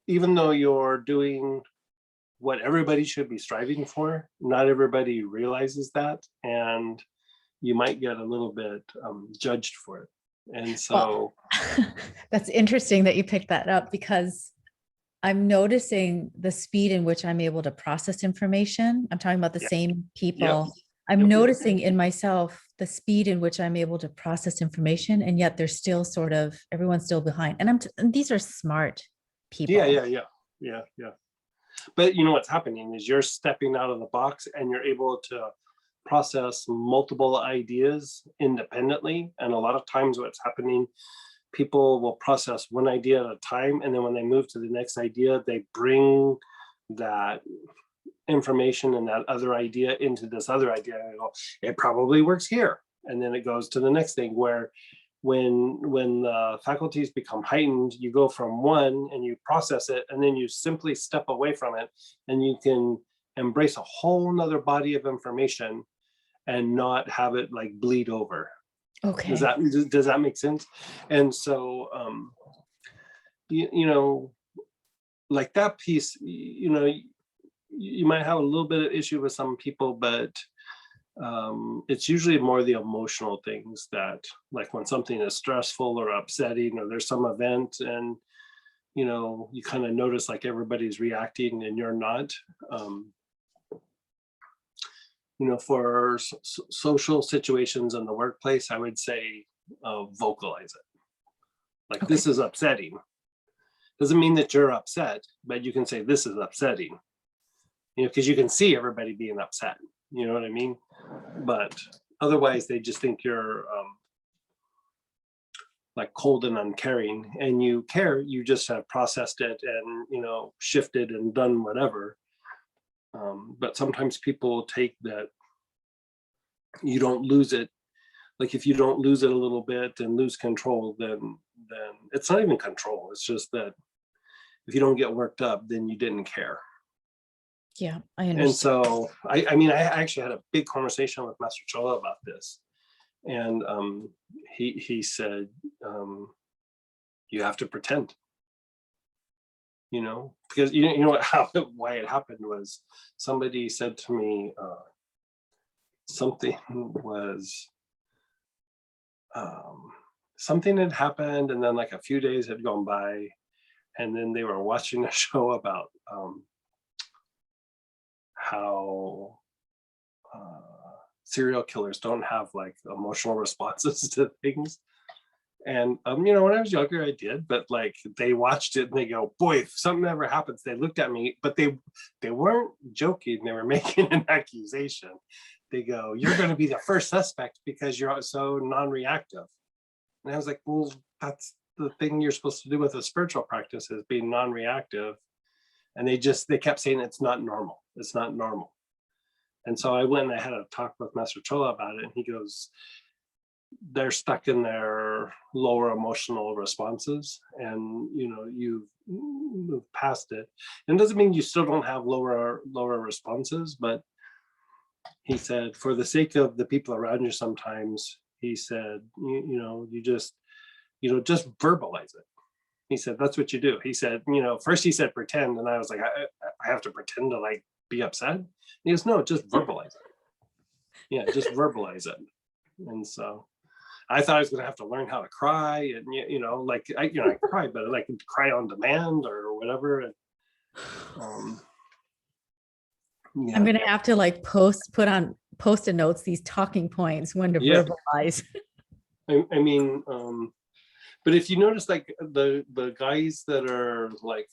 even though you're doing what everybody should be striving for, not everybody realizes that, and you might get a little bit judged for it. And so that's interesting that you picked that up, because I'm noticing the speed in which I'm able to process information. I'm talking about the same people. I'm noticing in myself the speed in which I'm able to process information, and yet they're still everyone's still behind. And these are smart people. Yeah. But what's happening is you're stepping out of the box and you're able to process multiple ideas independently. And a lot of times what's happening, people will process one idea at a time, and then when they move to the next idea, they bring that information and that other idea into this other idea, and go, it probably works here, and then it goes to the next thing. Where when the faculties become heightened, you go from one and you process it, and then you simply step away from it, and you can embrace a whole nother body of information and not have it like bleed over. Okay. Does that make sense? And so like that piece, you might have a little bit of issue with some people, but it's usually more the emotional things that, like when something is stressful or upsetting, or there's some event and you kind of notice like everybody's reacting and you're not. For social situations in the workplace, I would say vocalize it. Like, this is upsetting. Doesn't mean that you're upset, but you can say this is upsetting, because you can see everybody being upset, you know what I mean? But otherwise they just think you're like cold and uncaring, and you care, you just have processed it and shifted and done whatever. But sometimes people take that you don't lose it. Like if you don't lose it a little bit and lose control, then it's not even control. It's just that if you don't get worked up, then you didn't care. Yeah, I And understand. so, I mean, I actually had a big conversation with Master Chola about this. And he said, you have to pretend, because you know how why it happened was somebody said to me something was something had happened, and then like a few days had gone by, and then they were watching a show about how serial killers don't have like emotional responses to things. And when I was younger, I did, but like they watched it and they go, boy, if something ever happens, they looked at me, but they weren't joking, they were making an accusation. They go, you're going to be the first suspect because you're so non-reactive. And I was like, well, that's the thing you're supposed to do with a spiritual practice, is being non-reactive. And they kept saying it's not normal. It's not normal. And so I went and I had a talk with Master Chola about it, and he goes, they're stuck in their lower emotional responses, and you've moved past it. And it doesn't mean you still don't have lower responses, but he said, for the sake of the people around you, sometimes he said, you just verbalize it. He said, that's what you do. He said, first he said, pretend. And I was like, I have to pretend to like be upset. And he goes, no, just verbalize it. Yeah, just verbalize it. And so I thought I was going to have to learn how to cry, and I cry, but I can cry on demand or whatever. And yeah. I'm going to have to like put on Post-it notes these talking points when to Yeah. verbalize. I mean, but if you notice, like the guys that are like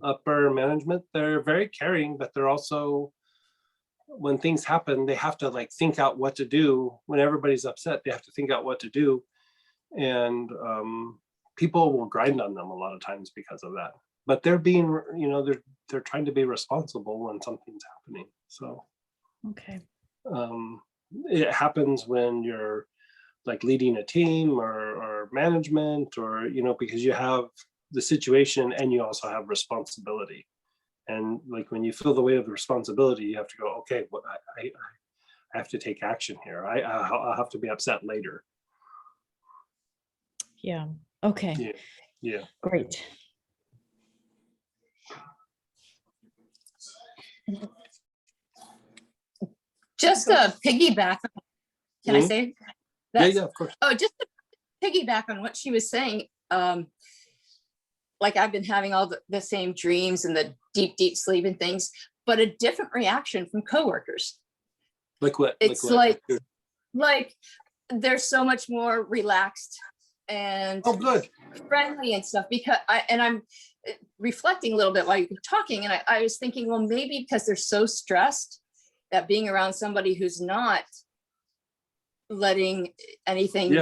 upper management, they're very caring, but they're also, when things happen, they have to like think out what to do. When everybody's upset, they have to think out what to do. And people will grind on them a lot of times because of that. But they're being, they're trying to be responsible when something's happening. So Okay. it happens when you're like leading a team or management, or because you have the situation and you also have responsibility. And like when you feel the weight of the responsibility, you have to go, okay, well, I have to take action here. I'll have to be upset later. Yeah. Okay. Yeah. Great. Just to piggyback, can I say? Yeah, That's- yeah, of course. Oh, just to piggyback on what she was saying, like I've been having all the same dreams and the deep sleep and things, but a different reaction from coworkers. Like what? It's what? like they're so much more relaxed and Oh, good. friendly and stuff, because I'm reflecting a little bit while you were talking, and I was thinking, well, maybe because they're so stressed that being around somebody who's not letting anything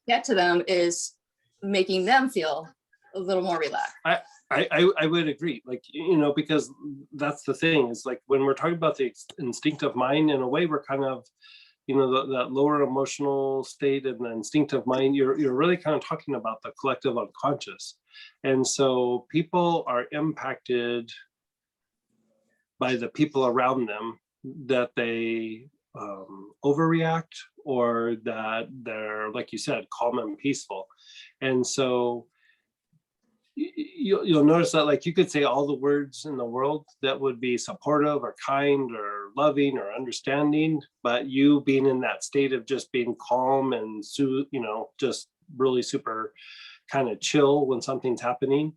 get to them is making them feel a little more relaxed. I would agree, like, because that's the thing, is like when we're talking about the instinctive mind, in a way we're kind of, that lower emotional state and the instinctive mind, you're really kind of talking about the collective unconscious. And so people are impacted by the people around them, that they overreact, or that they're, like you said, calm and peaceful. And so you'll notice that, like, you could say all the words in the world that would be supportive or kind or loving or understanding, but you being in that state of just being calm and just really super kind of chill when something's happening,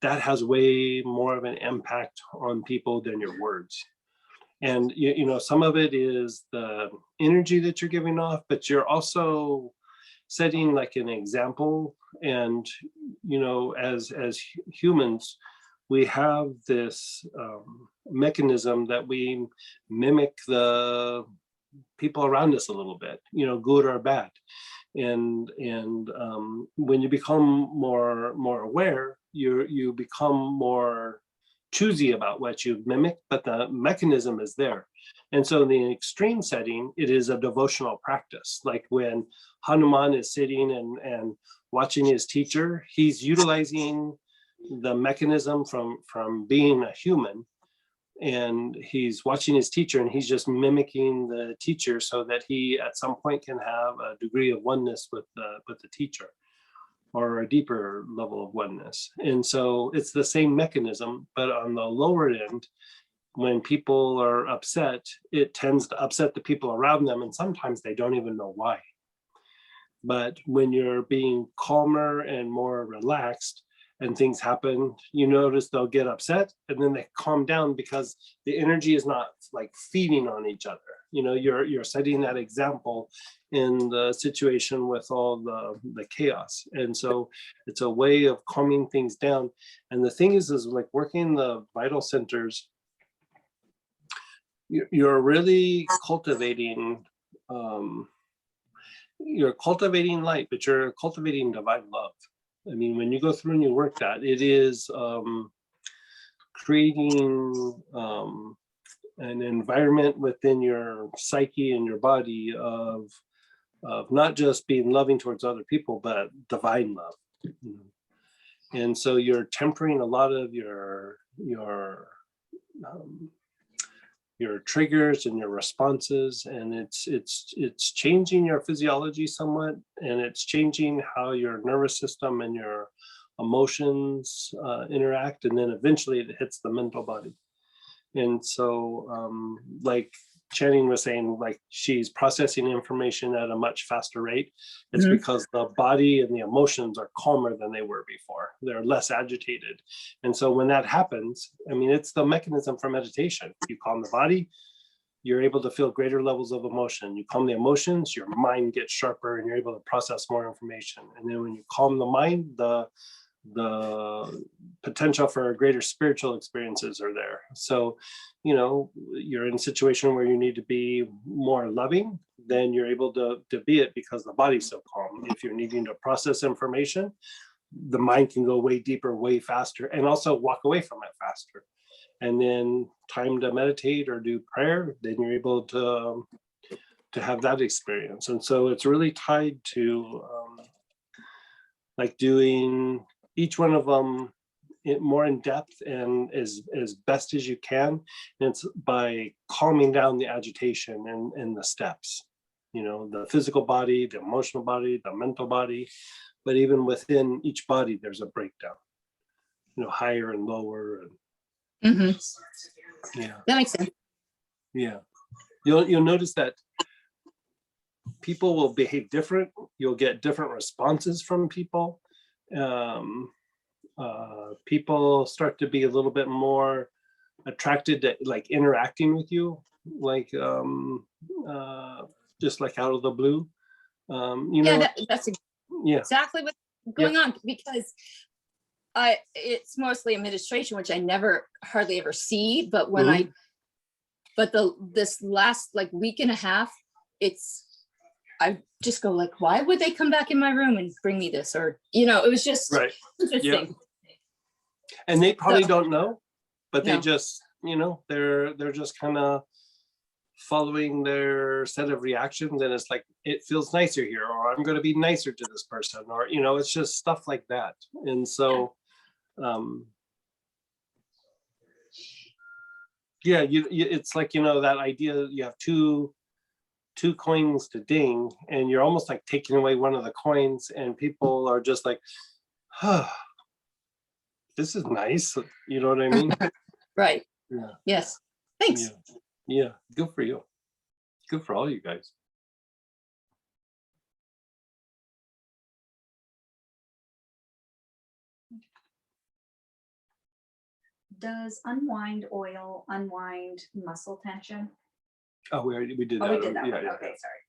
that has way more of an impact on people than your words. And some of it is the energy that you're giving off, but you're also setting like an example. And, you know, as humans, we have this mechanism that we mimic the people around us a little bit, you know, good or bad. And when you become more aware, you become more choosy about what you mimic, but the mechanism is there. And so in the extreme setting, it is a devotional practice. Like when Hanuman is sitting and watching his teacher, he's utilizing the mechanism from being a human, and he's watching his teacher and he's just mimicking the teacher so that he at some point can have a degree of oneness with the teacher, or a deeper level of oneness. And so it's the same mechanism, but on the lower end, when people are upset, it tends to upset the people around them, and sometimes they don't even know why. But when you're being calmer and more relaxed and things happen, you notice they'll get upset and then they calm down because the energy is not like feeding on each other. You know, you're setting that example in the situation with all the chaos. And so it's a way of calming things down. And the thing is like working the vital centers, you're really cultivating, you're cultivating light, but you're cultivating divine love. I mean, when you go through and you work that, it is creating an environment within your psyche and your body of not just being loving towards other people, but divine love. And so you're tempering a lot of your triggers and your responses, and it's changing your physiology somewhat, and it's changing how your nervous system and your emotions interact, and then eventually it hits the mental body. And so like Channing was saying, like she's processing information at a much faster rate. It's because the body and the emotions are calmer than they were before. They're less agitated. And so when that happens, I mean, it's the mechanism for meditation. You calm the body, you're able to feel greater levels of emotion. You calm the emotions, your mind gets sharper and you're able to process more information. And then when you calm the mind, the potential for greater spiritual experiences are there. So, you know, you're in a situation where you need to be more loving, then you're able to be it because the body's so calm. If you're needing to process information, the mind can go way deeper, way faster, and also walk away from it faster. And then time to meditate or do prayer, then you're able to have that experience. And so it's really tied to like doing each one of them more in depth and as best as you can. And it's by calming down the agitation and the steps, you know, the physical body, the emotional body, the mental body, but even within each body, there's a breakdown, you know, higher and lower. And yeah, That makes sense. yeah. You'll notice that people will behave different. You'll get different responses from people. People start to be a little bit more attracted to like interacting with you, like just like out of the blue. You know, That's yeah, exactly what's going on, because it's mostly administration, which I never hardly ever see, but when this last like week and a half, I just go like, why would they come back in my room and bring me this? Or, you know, it was just interesting. Yeah. And they probably don't know, but they No. just, you know, they're just kind of following their set of reactions, and it's like, it feels nicer here, or I'm going to be nicer to this person, or, you know, it's just stuff like that. And so yeah, it's like, you know, that idea, you have two coins to ding, and you're almost like taking away one of the coins, and people are just like, oh, this is nice, you know what I mean? Right. Yeah. Yes. Thanks. Yeah, good for you. Good for all you guys. Does unwind oil unwind muscle tension? Oh, we did Oh, that. we did that Yeah, one. yeah. Okay, sorry.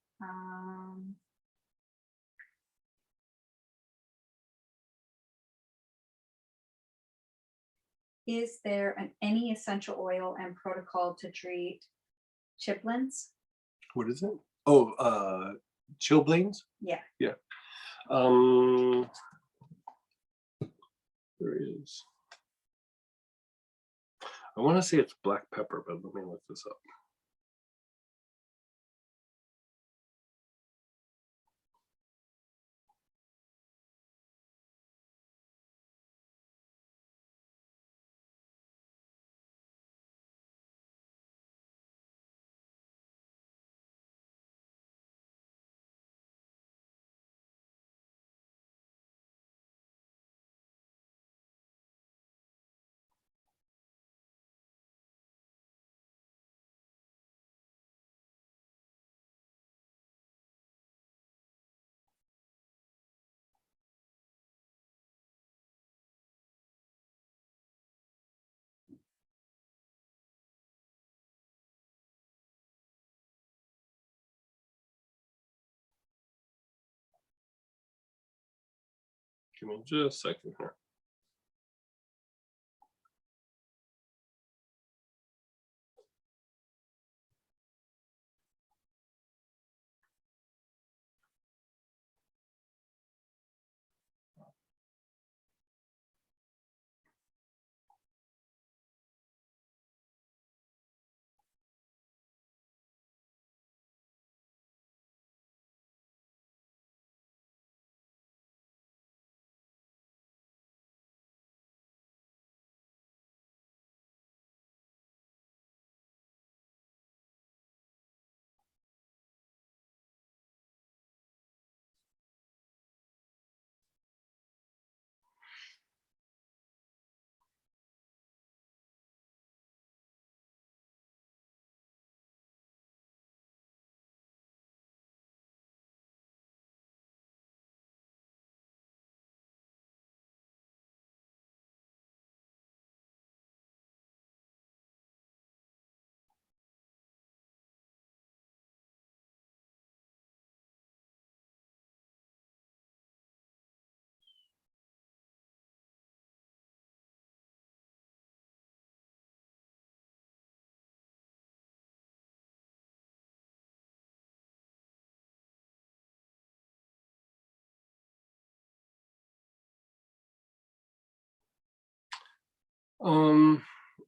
is there any essential oil and protocol to treat chiplins? What is it? Oh, chilblains? Yeah. Yeah. There is. I want to say it's black pepper, but let me look this up. Give me just a second here.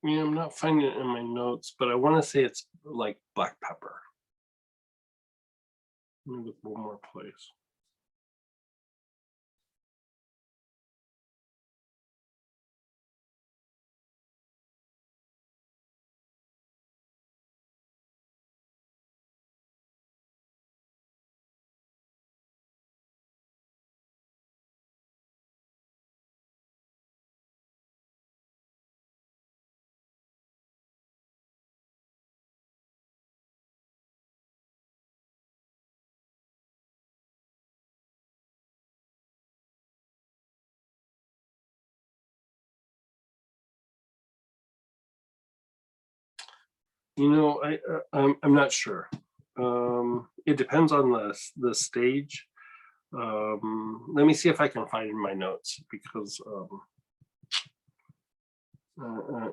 Yeah, I'm not finding it in my notes, but I want to say it's like black pepper. Let me look one more place. You know, I'm not sure. It depends on the stage. Let me see if I can find in my notes, because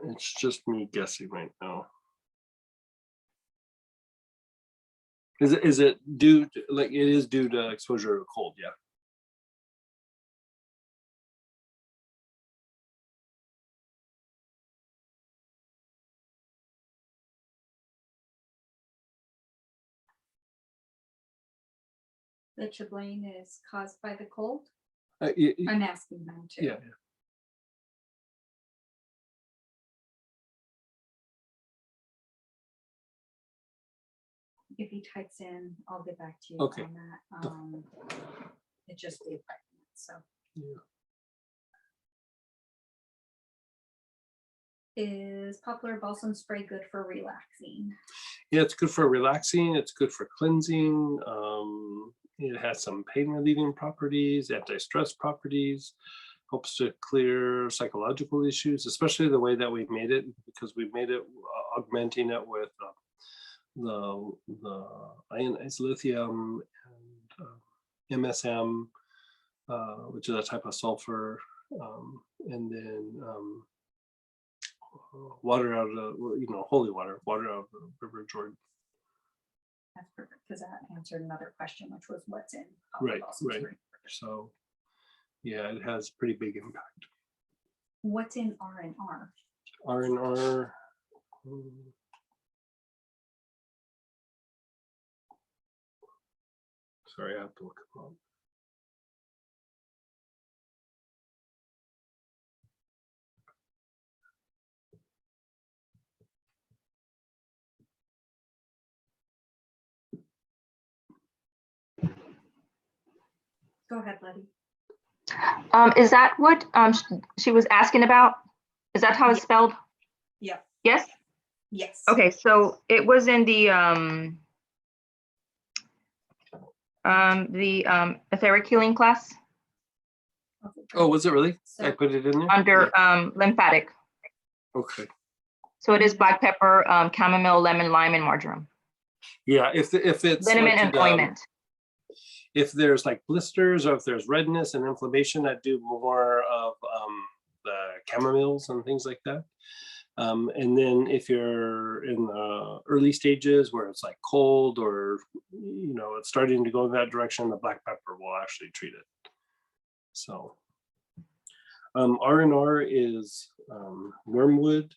it's just me guessing right now. Is it due to, like, it is due to exposure to cold? Yeah. The chilblain is caused by the cold? Y- y- I'm asking them too. yeah. If he types in, I'll get back to you Okay. on that. It just be 5 minutes, so. Yeah. Is poplar balsam spray good for relaxing? Yeah, it's good for relaxing. It's good for cleansing. It has some pain relieving properties, anti-stress properties, helps to clear psychological issues, especially the way that we made it, because we made it augmenting it with the ionized lithium and MSM, which is a type of sulfur, and then water out of the, holy water out of the River Jordan. That's perfect, because that answered another question, which was what's in. Right, Dawson's right. Creek. So, yeah, it has pretty big impact. What's in R&R? R&R. Sorry, I have to look them up. Go ahead, Letty. Is that what she was asking about? Is that how it's Yeah. spelled? Yep. Yes? Yes. Okay, so it was in the etheric healing class Oh, was it really? I So- put it in there? under lymphatic. Okay. So it is black pepper, chamomile, lemon, lime, and marjoram. Yeah, if it's Liniment like, and ointment. if there's like blisters or if there's redness and inflammation, I do more of the chamomiles and things like that. And then if you're in the early stages where it's like cold or it's starting to go in that direction, the black pepper will actually treat it. So R&R is wormwood,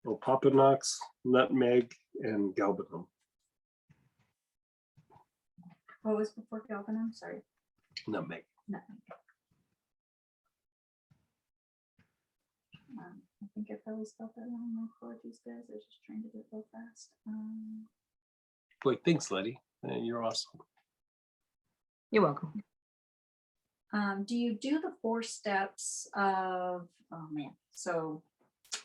opopanax, nutmeg, and galbanum. What was before galbanum? Sorry. Nutmeg. Nothing. I think I probably spelled that wrong. My apologies, guys. I was just trying to do it real fast. Boy, thanks, Letty. You're awesome. You're welcome. Do you do the 4 steps of, oh man, so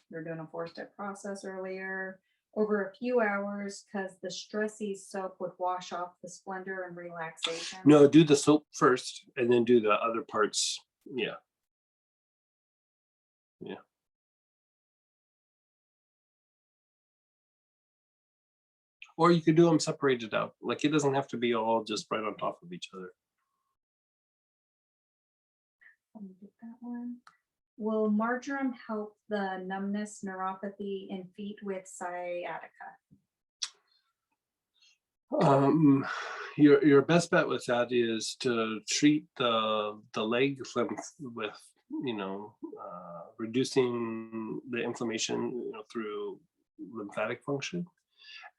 you're doing a 4-step process earlier over a few hours because the Stressy soap would wash off the splendor and relaxation? No, do the soap first and then do the other parts. Yeah. Yeah. Or you could do them separated out. Like it doesn't have to be all just right on top of each other. Let me get that one. Will marjoram help the numbness, neuropathy in feet with sciatica? Your best bet with that is to treat the leg lymph with reducing the inflammation through lymphatic function,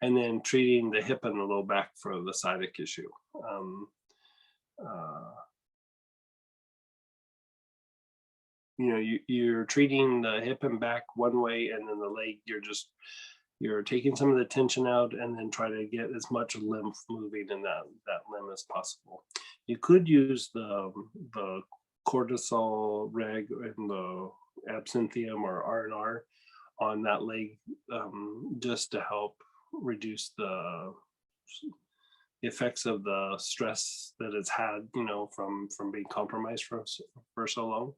and then treating the hip and the low back for the sciatic issue. You're treating the hip and back one way, and then the leg, you're taking some of the tension out and then try to get as much lymph moving in that limb as possible. You could use the cortisol reg and the absinthium or R&R on that leg, just to help reduce the effects of the stress that it's had, from being compromised for so long,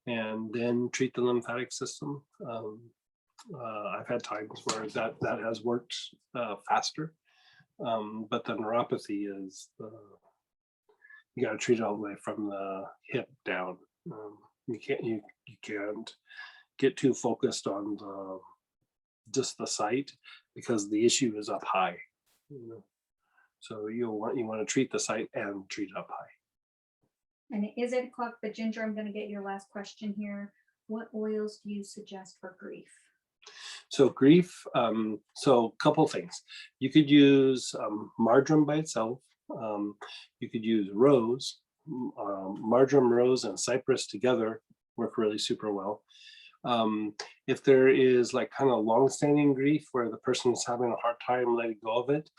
and then treat the lymphatic system. I've had times where that has worked faster, but the neuropathy is you got to treat it all the way from the hip down. You can't get too focused on just the site, because the issue is up high. So you want to treat the site and treat up high. And it is 8 o'clock, but Ginger, I'm going to get your last question here. What oils do you suggest for grief? So grief, so a couple things. You could use marjoram by itself. You could use rose, marjoram, rose, and cypress together work really super well. If there is like kind of long-standing grief where the person is having a hard time letting go of it,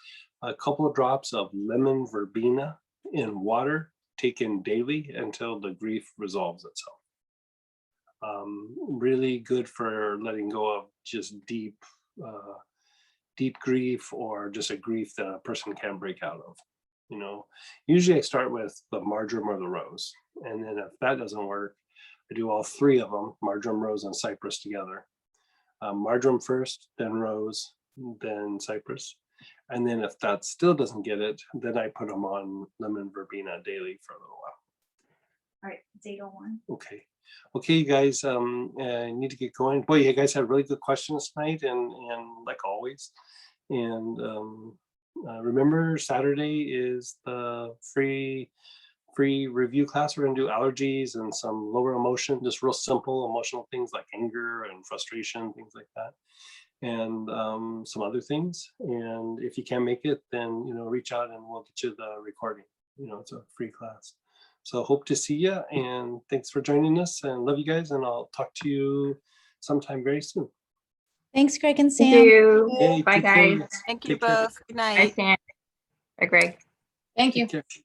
a couple of drops of lemon verbena in water taken daily until the grief resolves itself. Really good for letting go of just deep grief, or just a grief that a person can't break out of. Usually I start with the marjoram or the rose, and then if that doesn't work, I do all 3 of them, marjoram, rose, and cypress together. Marjoram first, then rose, then cypress. And then if that still doesn't get it, then I put them on lemon verbena daily for a little while. right, it's 8:01. Okay. Okay, you guys, I need to get going. Boy, you guys had really good questions tonight and like always. And remember, Saturday is the free review class. We're gonna do allergies and some lower emotion, just real simple emotional things like anger and frustration, things like that. And some other things. And if you can't make it, then, you know, reach out and we'll get you the recording. You know, it's a free class. So hope to see you, and thanks for joining us, and love you guys, and I'll talk to you sometime very soon. Thanks, Greg and Thank Sam. you. Hey, Bye, take care. guys. Thank you Take care. both. Good Bye, night. Sam. Bye, Greg. Thank you. Take care.